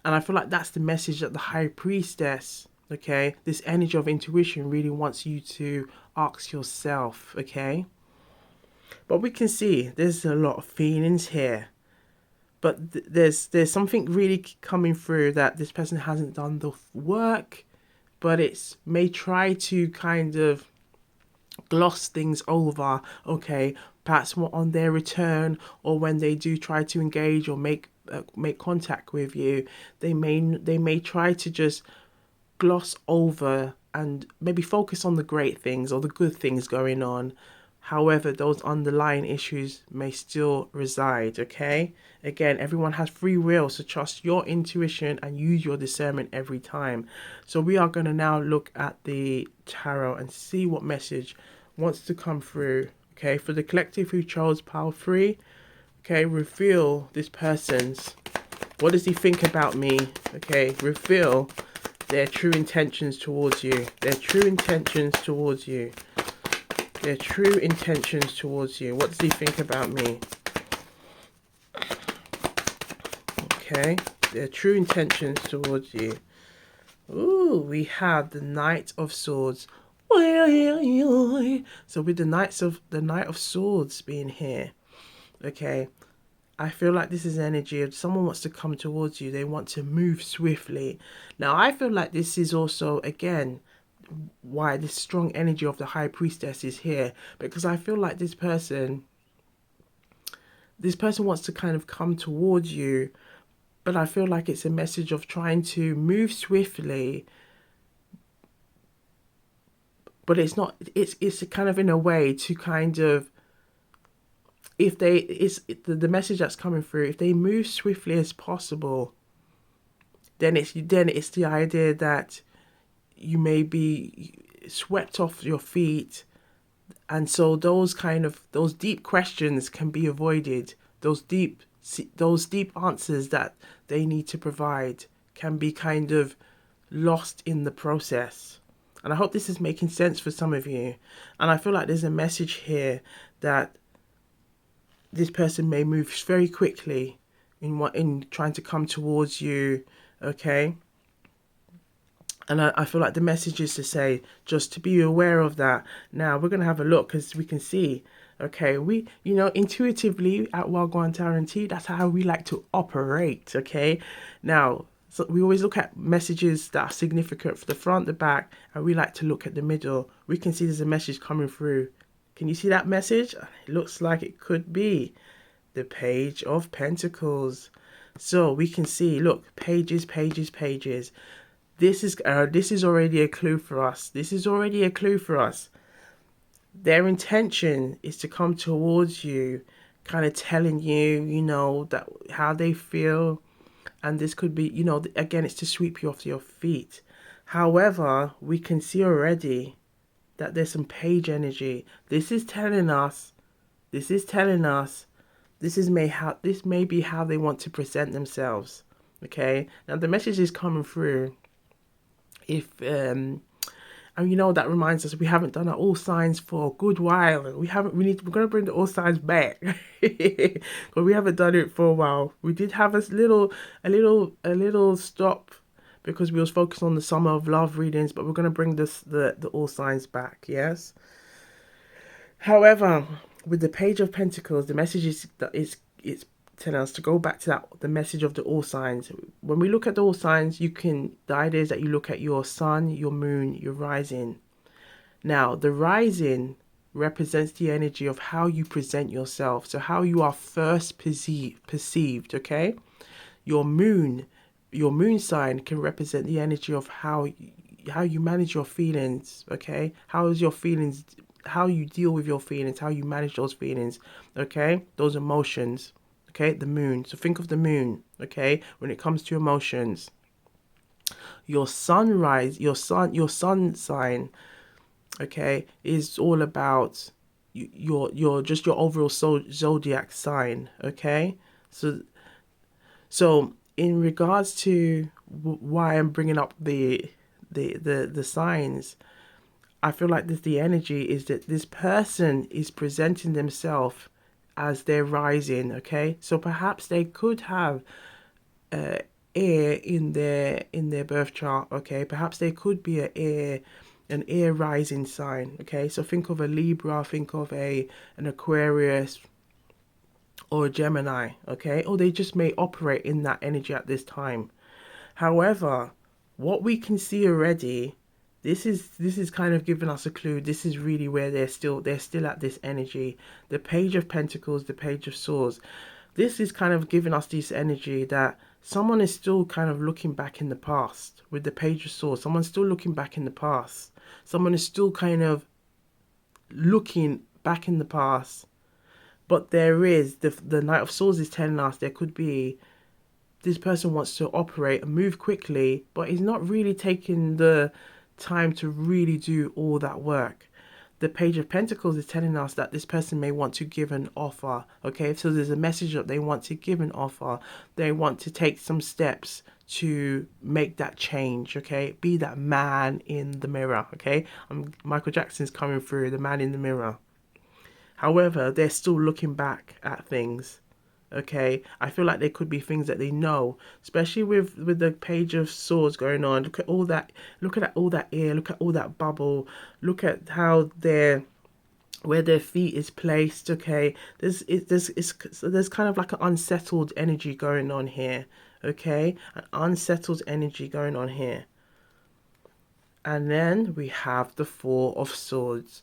And I feel like that's the message that the High Priestess, okay, this energy of intuition really wants you to ask yourself, okay? But we can see there's a lot of feelings here. But there's something really coming through that this person hasn't done the work, but it's may try to kind of gloss things over, okay, perhaps on their return, or when they do try to engage or make contact with you, they may try to just gloss over and maybe focus on the great things or the good things going on. However, those underlying issues may still reside, okay? Again, everyone has free will, so trust your intuition and use your discernment every time. So we are going to now look at the tarot and see what message wants to come through, okay? For the collective who chose pile 3, okay, reveal this person's, what does he think about me, okay? Reveal their true intentions towards you. Their true intentions towards you. Their true intentions towards you. What does he think about me? Okay. Their true intentions towards you. Ooh, we have the Knight of Swords. So with the Knight of Swords being here, okay, I feel like this is energy of someone wants to come towards you. They want to move swiftly. Now, I feel like this is also, again, why this strong energy of the High Priestess is here. Because I feel like this person wants to kind of come towards you. But I feel like it's a message of trying to move swiftly. But it's not, it's kind of in a way to kind of, if they, the message that's coming through, if they move swiftly as possible, then it's the idea that you may be swept off your feet, and so those deep questions can be avoided. Those deep answers that they need to provide can be kind of lost in the process. And I hope this is making sense for some of you. And I feel like there's a message here that this person may move very quickly in trying to come towards you, okay? And I feel like the message is to say, just to be aware of that. Now, we're going to have a look because we can see, okay, we, intuitively at Wagwan Tarot, that's how we like to operate, okay? Now, so we always look at messages that are significant for the front, the back, and we like to look at the middle. We can see there's a message coming through. Can you see that message? It looks like it could be the Page of Pentacles. So we can see, look, pages, pages, pages. This is already a clue for us. This is already a clue for us. Their intention is to come towards you, kind of telling you, that how they feel. And this could be, again, it's to sweep you off your feet. However, we can see already that there's some page energy. This may be how they want to present themselves. Okay. Now the message is coming through. That reminds us we haven't done our all signs for a good while. We're gonna bring the all signs back. Because we haven't done it for a while. We did have a little stop because we was focused on the Summer of Love readings, but we're gonna bring the all signs back, yes. However, with the Page of Pentacles, the message is that it's telling us to go back to the message of the all signs. When we look at the all signs, the idea is that you look at your sun, your moon, your rising. Now, the rising represents the energy of how you present yourself, so how you are first perceived, okay? Your moon sign can represent the energy of how you manage your feelings, okay? How you deal with your feelings, how you manage those feelings, okay? Those emotions. Okay, the moon. So think of the moon, okay? When it comes to emotions, your sun sign, okay, is all about your overall zodiac sign, okay? So in regards to why I'm bringing up the signs, I feel like the energy is that this person is presenting themselves as they're rising, okay? So perhaps they could have air in their birth chart. Okay, perhaps there could be an air rising sign. Okay, so think of a Libra, think of an Aquarius or a Gemini. Okay, or they just may operate in that energy at this time. However, what we can see already, this is kind of giving us a clue. This is really where they're still at this energy. The Page of Pentacles, the Page of Swords. This is kind of giving us this energy that someone is still kind of looking back in the past. With the Page of Swords, someone's still looking back in the past. Someone is still kind of looking back in the past. But there is the Knight of Swords is telling us there could be this person wants to operate and move quickly, but is not really taking the time to really do all that work. The Page of Pentacles is telling us that this person may want to give an offer. Okay, so there's a message that they want to give an offer. They want to take some steps to make that change. Okay, be that man in the mirror. Okay, Michael Jackson's coming through, the man in the mirror. However, they're still looking back at things. Okay, I feel like there could be things that they know, especially with the Page of Swords going on. Look at all that. Look at all that air. Look at all that bubble. Look at how where their feet is placed. Okay, there's kind of like an unsettled energy going on here. Okay, an unsettled energy going on here. And then we have the Four of Swords.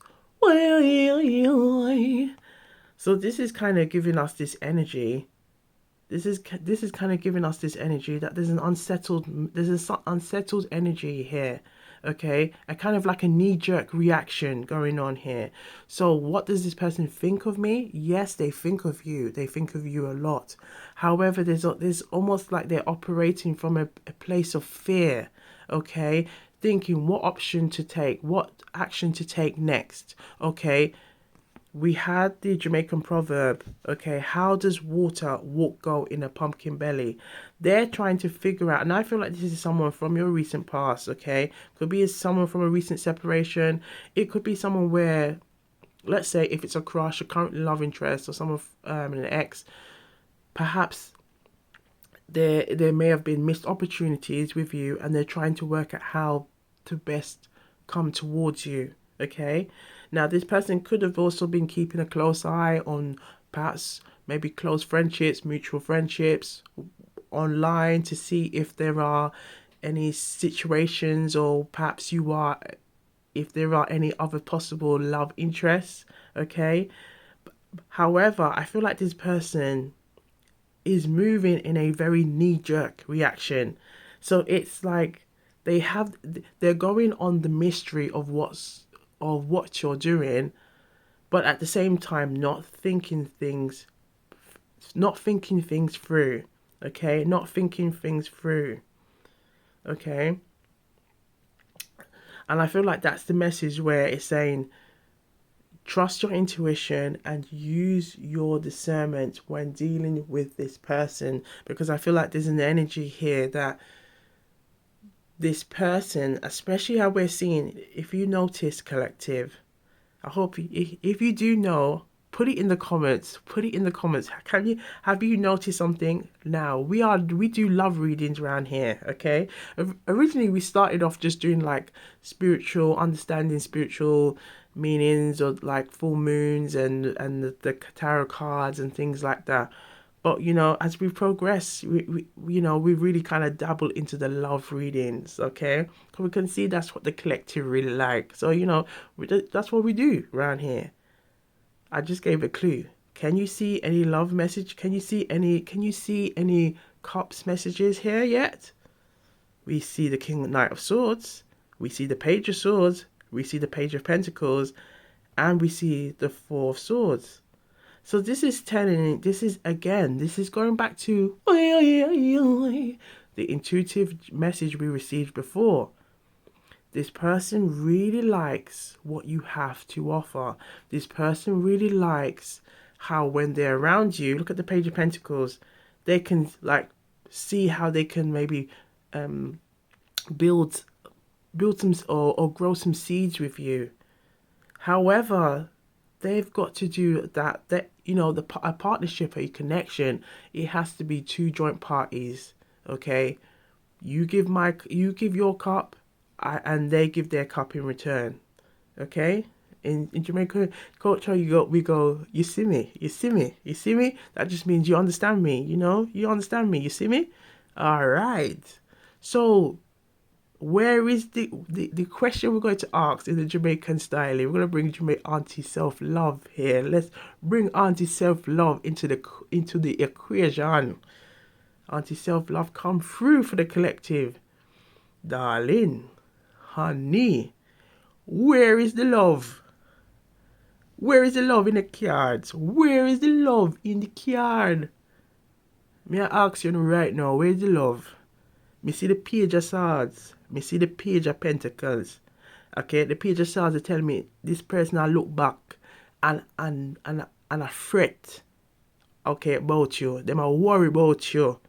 So this is kind of giving us this energy. This is kind of giving us this energy that there's an unsettled energy here. Okay, a kind of like a knee-jerk reaction going on here. So what does this person think of me? Yes, they think of you. They think of you a lot. However, there's almost like they're operating from a place of fear. Okay, thinking what option to take, what action to take next. Okay, we had the Jamaican proverb, okay, how does water go in a pumpkin belly? They're trying to figure out, and I feel like this is someone from your recent past, okay? Could be someone from a recent separation. It could be someone where, let's say, if it's a crush, a current love interest, or someone, an ex, perhaps there may have been missed opportunities with you, and they're trying to work out how to best come towards you, okay? Now, this person could have also been keeping a close eye on perhaps maybe close friendships, mutual friendships online to see if there are any situations, or perhaps if there are any other possible love interests, okay? However, I feel like this person is moving in a very knee-jerk reaction. So it's like they're going on the mystery of what you're doing, but at the same time not thinking things through. Okay, not thinking things through. Okay, and I feel like that's the message where it's saying trust your intuition and use your discernment when dealing with this person, because I feel like there's an energy here that this person, especially how we're seeing, if you notice, collective, I hope if you do know, put it in the comments. Put it in the comments. Have you noticed something? Now we do love readings around here. Okay. Originally we started off just doing like understanding spiritual meanings, or like full moons and the tarot cards and things like that. But as we progress, we really kind of dabble into the love readings, okay? Because we can see that's what the collective really like. So that's what we do around here. I just gave a clue. Can you see any love message? Can you see any cups messages here yet? We see the Knight of Swords. We see the Page of Swords. We see the Page of Pentacles, and we see the Four of Swords. So this is going back to the intuitive message we received before. This person really likes what you have to offer. This person really likes how when they're around you, look at the Page of Pentacles, they can like see how they can maybe build some or grow some seeds with you. However, they've got to do that a partnership, a connection, it has to be two joint parties. Okay, you give your cup, and they give their cup in return. Okay, in Jamaican culture, we go, you see me, you see me, you see me. That just means you understand me. You understand me. You see me. All right. So where is the question we're going to ask in the Jamaican style? We're going to bring Jamaican auntie self love here. Let's bring auntie self love into the equation. Auntie self love, come through for the collective, darling, honey. Where is the love? Where is the love in the cards? Where is the love in the card? Me I ask you right now, where's the love? Me see the page of swords. Me see the page of pentacles. Okay, the page of swords tell me this person I look back and I fret. Okay, about you. Them I worry about you.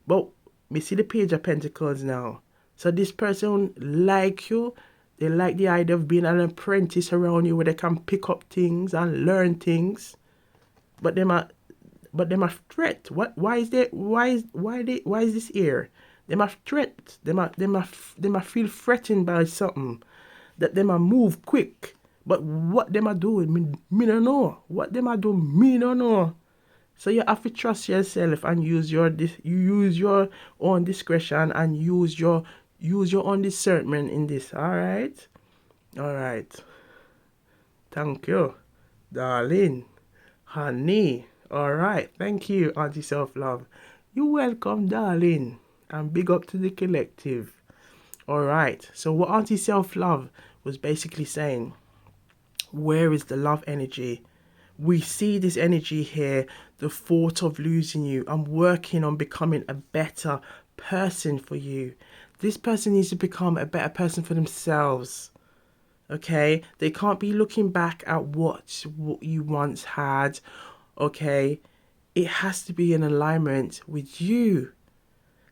But me see the page of pentacles now. So this person like you. They like the idea of being an apprentice around you where they can pick up things and learn things. But them are threat. Why is this here? Them are threat. Them are feel threatened by something. That them are move quick. But what them are doing, me don't know. What them are doing, me don't know. So you have to trust yourself and use your own discretion and use your own discernment in this. All right. Thank you, darling, honey. All right. Thank you, Auntie Self Love. You're welcome, darling. And big up to the collective. All right. So what Auntie Self Love was basically saying, where is the love energy? We see this energy here, the thought of losing you. I'm working on becoming a better person for you. This person needs to become a better person for themselves. Okay? They can't be looking back at what you once had. Okay? It has to be in alignment with you.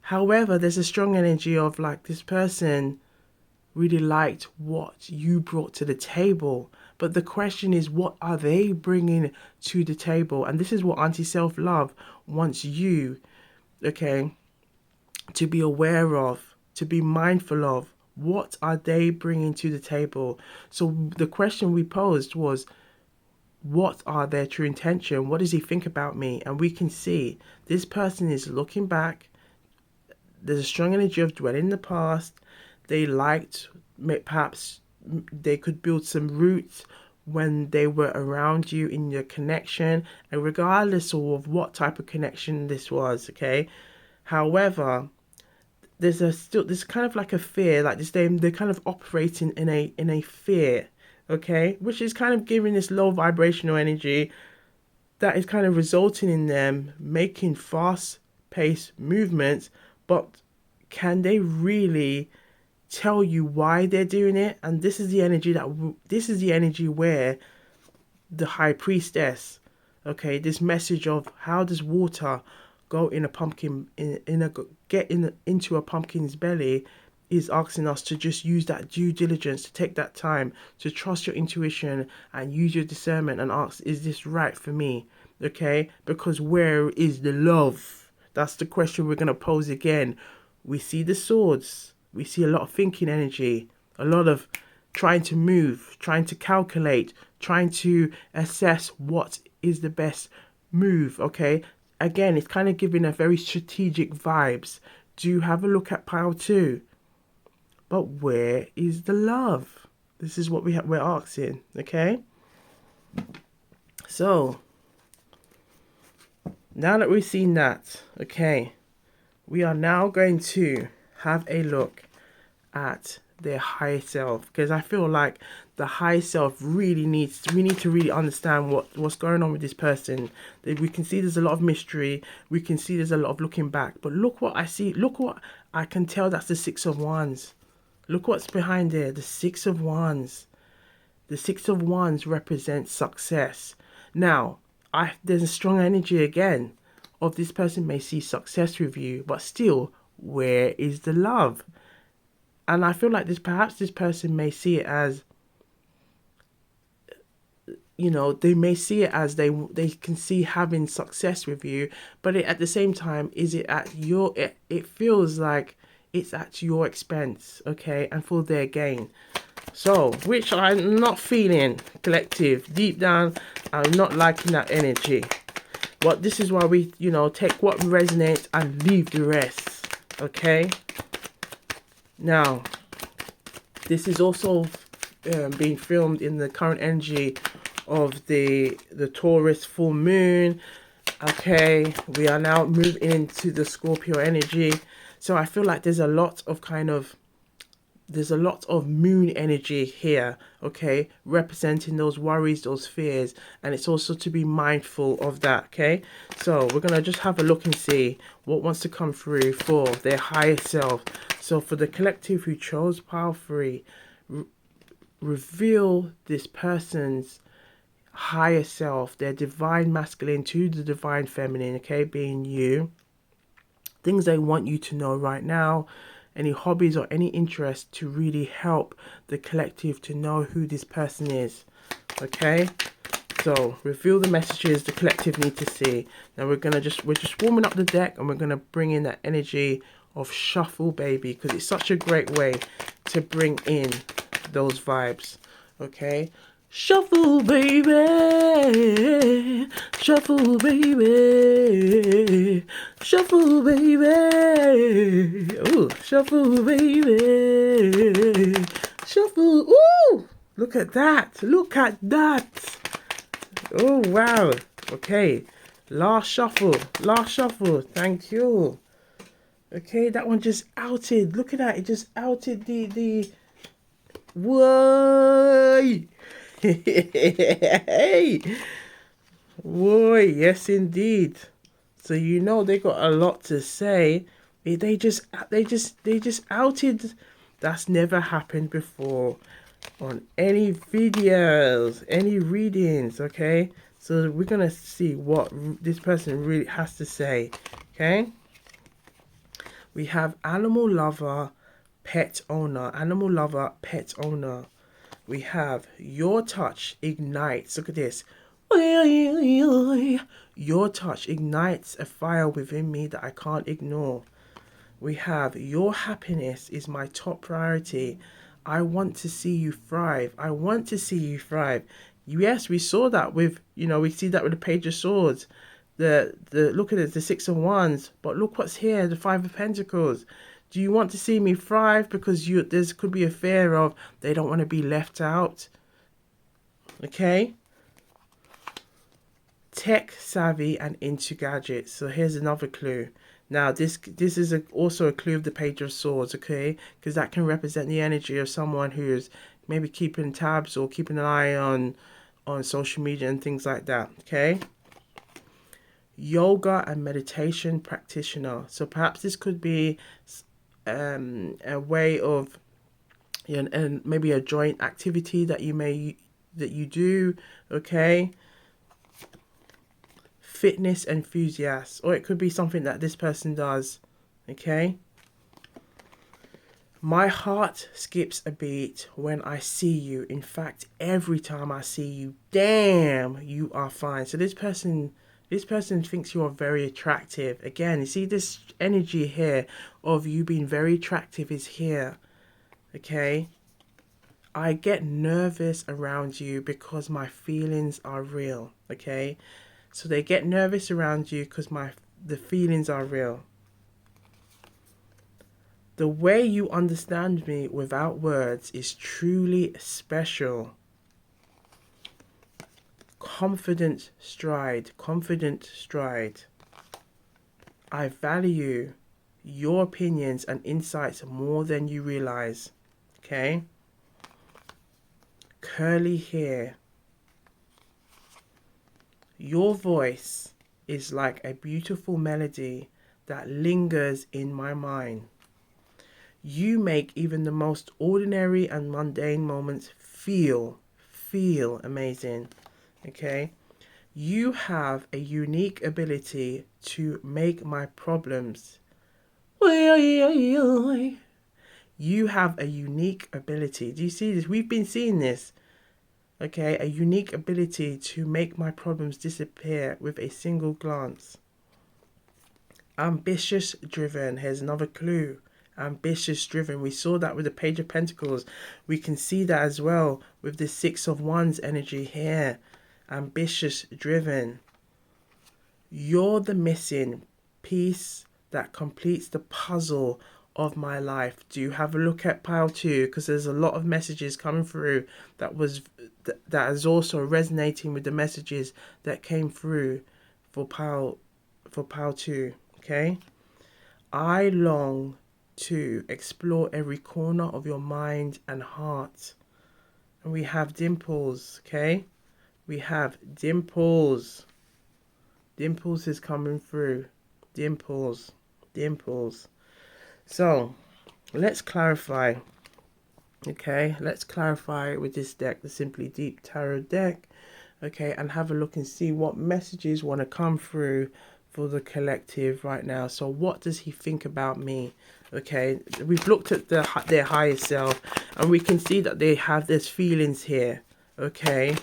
However, there's a strong energy of like this person really liked what you brought to the table. But the question is, what are they bringing to the table? And this is what Auntie Self Love wants you, okay, to be aware of, to be mindful of. What are they bringing to the table? So the question we posed was, what are their true intention? What does he think about me? And we can see this person is looking back. There's a strong energy of dwelling in the past. They liked, perhaps they could build some roots when they were around you in your connection, and regardless of what type of connection this was, okay. However, there's kind of like a fear, like this they're kind of operating in a fear, okay, which is kind of giving this low vibrational energy that is kind of resulting in them making fast paced movements, but can they really tell you why they're doing it? And this is the energy where the high priestess, okay, this message of how does water go in a pumpkin into a pumpkin's belly, is asking us to just use that due diligence, to take that time to trust your intuition and use your discernment and ask, is this right for me? Okay, because where is the love? That's the question we're going to pose again. We see the swords. We see a lot of thinking energy, a lot of trying to move, trying to calculate, trying to assess what is the best move, okay? Again, it's kind of giving a very strategic vibes. Do have a look at pile 2. But where is the love? This is what we're asking, okay? So, now that we've seen that, okay, we are now going to have a look at their higher self, because I feel like the higher self we need to really understand what's going on with this person. We can see there's a lot of mystery, we can see there's a lot of looking back, but look what I see, look what I can tell. That's the 6 of Wands. Look what's behind there, the 6 of Wands. The 6 of Wands represents success. Now, there's a strong energy again of this person may see success with you, but still, where is the love? And I feel like perhaps this person may see it as you know, they may see it as they can see having success with you, but at the same time, is it at your, it feels like it's at your expense, okay, and for their gain. So, which I'm not feeling, collective. Deep down, I'm not liking that energy. But this is why we, you know, take what resonates and leave the rest. Okay? Now, this is also being filmed in the current energy of the Taurus full moon. Okay, we are now moving into the Scorpio energy. So I feel like there's a lot of moon energy here, okay, representing those worries, those fears, and it's also to be mindful of that, okay? So we're gonna just have a look and see what wants to come through for their higher self. So for the collective who chose pile 3, reveal this person's higher self, their divine masculine to the divine feminine, okay, being you. Things they want you to know right now, any hobbies or any interest to really help the collective to know who this person is. Okay, so reveal the messages the collective need to see. Now we're just warming up the deck, and we're gonna bring in that energy of shuffle baby, because it's such a great way to bring in those vibes. Okay, shuffle baby, shuffle baby, shuffle baby, ooh, shuffle baby, shuffle, ooh, look at that, look at that, oh wow, okay, last shuffle, thank you. Okay, that one just outed, look at that, it just outed the whoa. Hey, boy, yes indeed. So you know they got a lot to say. They just outed. That's never happened before on any videos, any readings. Okay, so we're gonna see what this person really has to say. Okay, we have animal lover, pet owner. Animal lover, pet owner. We have your touch ignites. Look at this. Your touch ignites a fire within me that I can't ignore. We have your happiness is my top priority. I want to see you thrive. I want to see you thrive. Yes, we saw that with, you know, we see that with the Page of Swords. The look at it, the Six of Wands. But look what's here, the Five of Pentacles. Do you want to see me thrive? Because there's could be a fear of they don't want to be left out. Okay. Tech savvy and into gadgets. So here's another clue. Now this is also a clue of the Page of Swords. Okay, because that can represent the energy of someone who's maybe keeping tabs or keeping an eye on social media and things like that. Okay. Yoga and meditation practitioner. So perhaps this could be a way of, you know, and maybe a joint activity that you do. Okay. Fitness enthusiast, or it could be something that this person does. Okay. My heart skips a beat when I see you. In fact, every time I see you, damn, you are fine. So this person thinks you are very attractive. Again, you see this energy here of you being very attractive is here. Okay. I get nervous around you because my feelings are real. Okay. So they get nervous around you because the feelings are real. The way you understand me without words is truly special. Confident stride. I value your opinions and insights more than you realize. Okay? Curly hair. Your voice is like a beautiful melody that lingers in my mind. You make even the most ordinary and mundane moments feel amazing. Okay? You have a unique ability to make my problems. You have a unique ability. Do you see this? We've been seeing this. Okay, a unique ability to make my problems disappear with a single glance. Ambitious driven. Here's another clue. Ambitious driven. We saw that with the Page of Pentacles. We can see that as well with the Six of Wands energy here. Ambitious driven. You're the missing piece that completes the puzzle of my life. Do you have a look at pile 2? Because there's a lot of messages coming through that is also resonating with the messages that came through for pile 2. Okay, I long to explore every corner of your mind and heart. And we have dimples. Okay, we have dimples. Dimples is coming through. Dimples. So let's clarify. Okay, let's clarify with this deck, the Simply Deep Tarot deck. Okay, and have a look and see what messages want to come through for the collective right now. So what does he think about me? Okay, we've looked at their higher self, and we can see that they have this feelings here. Okay,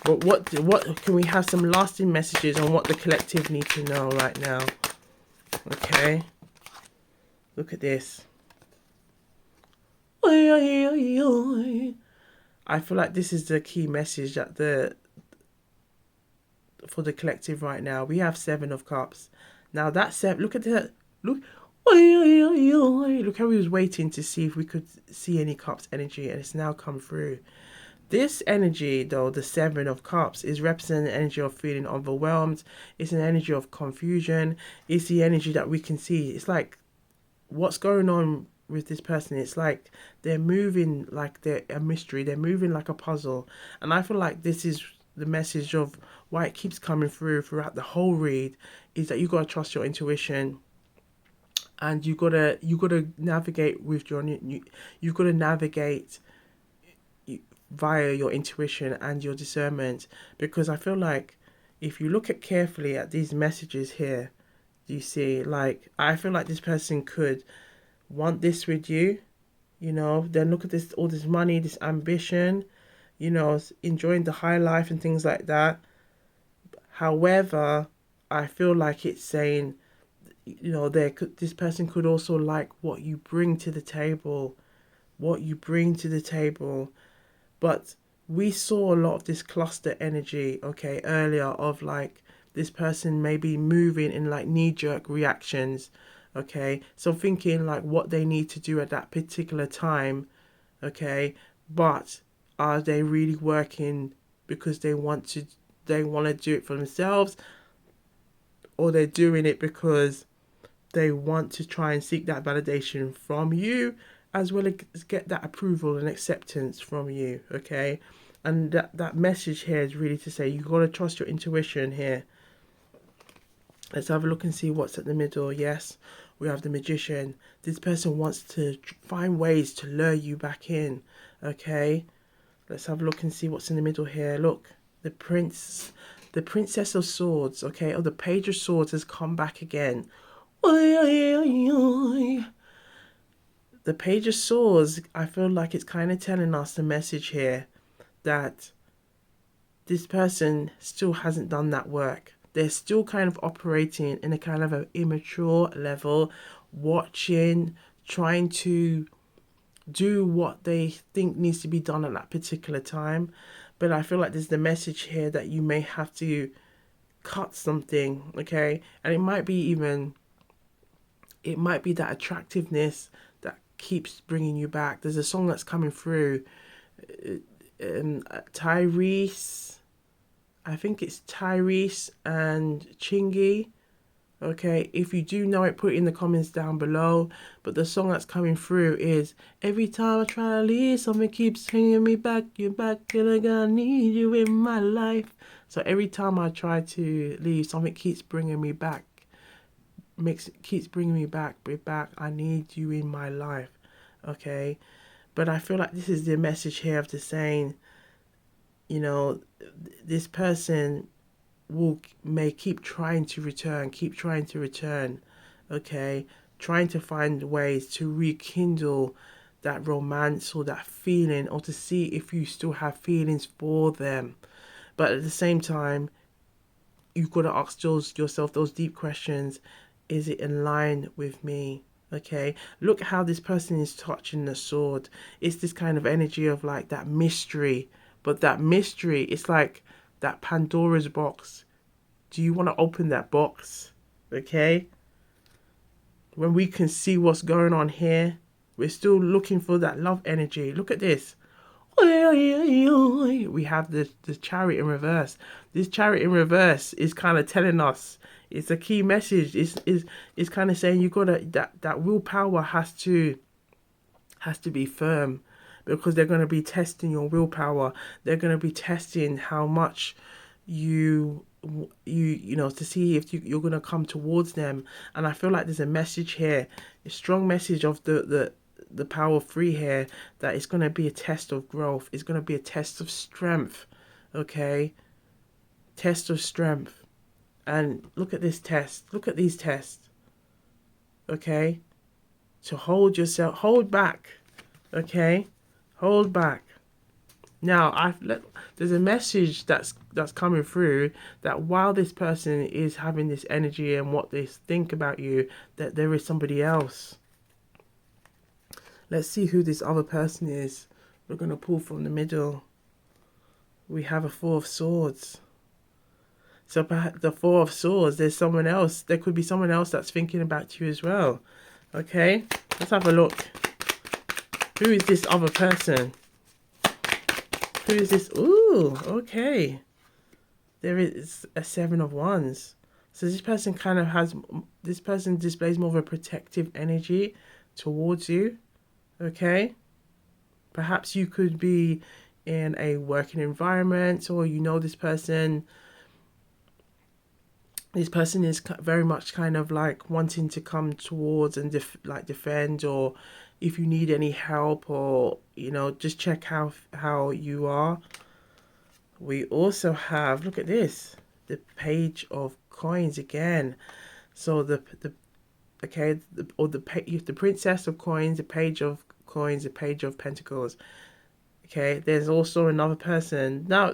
but what can we have some lasting messages on what the collective need to know right now? Okay, look at this. I feel like this is the key message that for the collective right now. We have 7 of Cups. Now that 7, look at that. Look how we was waiting to see if we could see any Cups energy, and it's now come through. This energy, though, the 7 of Cups, is representing the energy of feeling overwhelmed. It's an energy of confusion. It's the energy that we can see. It's like, what's going on with this person? It's like they're moving like they're a mystery. They're moving like a puzzle. And I feel like this is the message of why it keeps coming throughout the whole read, is that you got to trust your intuition. And you gotta navigate with you gotta navigate via your intuition and your discernment, because I feel like if you look at carefully at these messages here, you see, like, I feel like this person could want this with you, you know, then look at this, all this money, this ambition, you know, enjoying the high life and things like that. However, I feel like it's saying, you know, this person could also like what you bring to the table, But we saw a lot of this cluster energy, okay, earlier, of like this person maybe moving in like knee-jerk reactions, okay? So thinking like what they need to do at that particular time, okay? But are they really working because they want to do it for themselves, or they're doing it because they want to try and seek that validation from you, as well as get that approval and acceptance from you, okay? And that message here is really to say, you've got to trust your intuition here. Let's have a look and see what's at the middle. Yes, we have the Magician. This person wants to find ways to lure you back in, okay? Let's have a look and see what's in the middle here. Look, the Princess of Swords, okay? Oh, the Page of Swords has come back again. The Page of Swords, I feel like it's kind of telling us the message here that this person still hasn't done that work. They're still kind of operating in a kind of an immature level, watching, trying to do what they think needs to be done at that particular time. But I feel like there's the message here that you may have to cut something, okay? And it might be that attractiveness that keeps bringing you back. There's a song that's coming through, Tyrese, I think it's Tyrese and Chingy. Okay, if you do know it, put it in the comments down below. But the song that's coming through is, every time I try to leave, something keeps bringing me back. You're back, and I gotta need you in my life. So every time I try to leave, something keeps bringing me back. Keeps bringing me back. I need you in my life. Okay, but I feel like this is the message here of the saying, you know, this person may keep trying to return, okay, trying to find ways to rekindle that romance or that feeling, or to see if you still have feelings for them. But at the same time, you've got to ask yourself those deep questions. Is it in line with me? Okay, look how this person is touching the sword. It's this kind of energy of like that mystery, but that mystery, it's like that Pandora's box. Do you want to open that box? Okay, when we can see what's going on here, we're still looking for that love energy. Look at this. We have the chariot in reverse. This chariot in reverse is kind of telling us, it's a key message. It's kind of saying you gotta, that willpower has to be firm, because they're going to be testing your willpower. They're going to be testing how much you know, to see if you're going to come towards them. And I feel like there's a message here, a strong message of the power of 3 here, that it's going to be a test of growth. It's going to be a test of strength. Okay, test of strength. And look at this test, look at these tests. Okay, to hold yourself, hold back. Okay, hold back. Now, there's a message that's coming through, that while this person is having this energy and what they think about you, that there is somebody else. Let's see who this other person is. We're going to pull from the middle. We have a 4 of Swords. So perhaps the 4 of Swords, there's someone else. There could be someone else that's thinking about you as well. Okay, let's have a look. Who is this other person? Who is this? Ooh, okay. There is a 7 of Wands. So this person kind of this person displays more of a protective energy towards you. Okay. Perhaps you could be in a working environment, or you know this person. This person is very much kind of like wanting to come towards and defend, or if you need any help, or you know, just check how you are. We also have, look at this, the Page of Coins again. So the Princess of Coins, the Page of Coins, the Page of Pentacles. Okay, there's also another person. Now,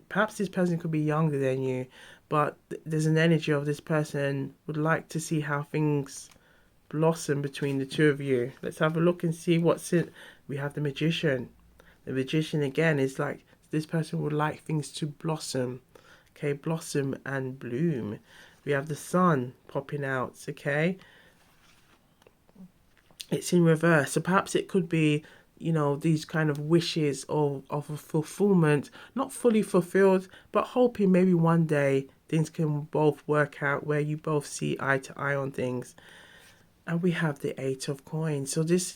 perhaps this person could be younger than you, but there's an energy of this person would like to see how things blossom between the two of you. Let's have a look and see what's in. We have the Magician. The Magician again is like, this person would like things to blossom. Okay, blossom and bloom. We have the Sun popping out. Okay, it's in reverse. So perhaps it could be, you know, these kind of wishes of a fulfillment, not fully fulfilled, but hoping maybe one day things can both work out where you both see eye to eye on things. And we have the 8 of Coins. So this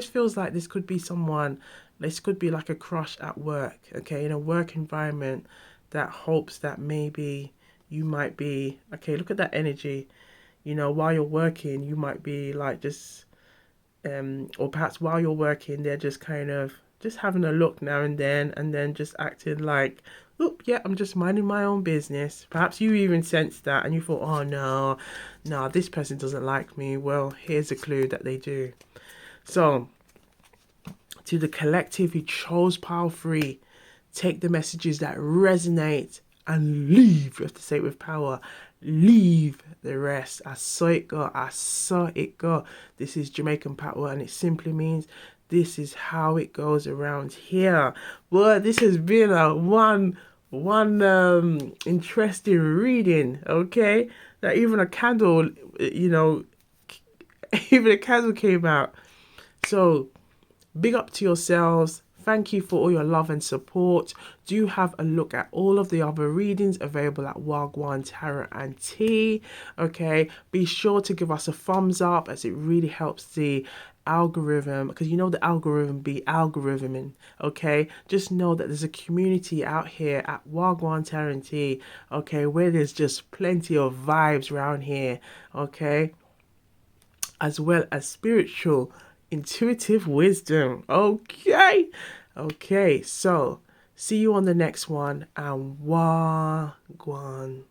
feels like this could be someone, this could be like a crush at work, okay, in a work environment, that hopes that maybe you might be, okay, look at that energy, you know, while you're working, you might be like just, or perhaps while you're working, they're just kind of just having a look now and then just acting like, oop, yeah, I'm just minding my own business. Perhaps you even sensed that and you thought, oh no, this person doesn't like me. Well, here's a clue that they do. So, to the collective who chose pile 3, take the messages that resonate and leave. You have to say it with power. Leave the rest. I saw it go. I saw it go. This is Jamaican patois, and it simply means this is how it goes around here. Well, this has been a one interesting reading. Okay, that even a candle, you know, even a candle came out. So, big up to yourselves. Thank you for all your love and support. Do have a look at all of the other readings available at Wagwan Tarot and Tea. Okay, be sure to give us a thumbs up, as it really helps the algorithm, because you know the algorithm be algorithming. Okay, just know that there's a community out here at Wagwan Tarot and Tea, okay, where there's just plenty of vibes around here, okay, as well as spiritual intuitive wisdom. Okay, so see you on the next one, and wagwan.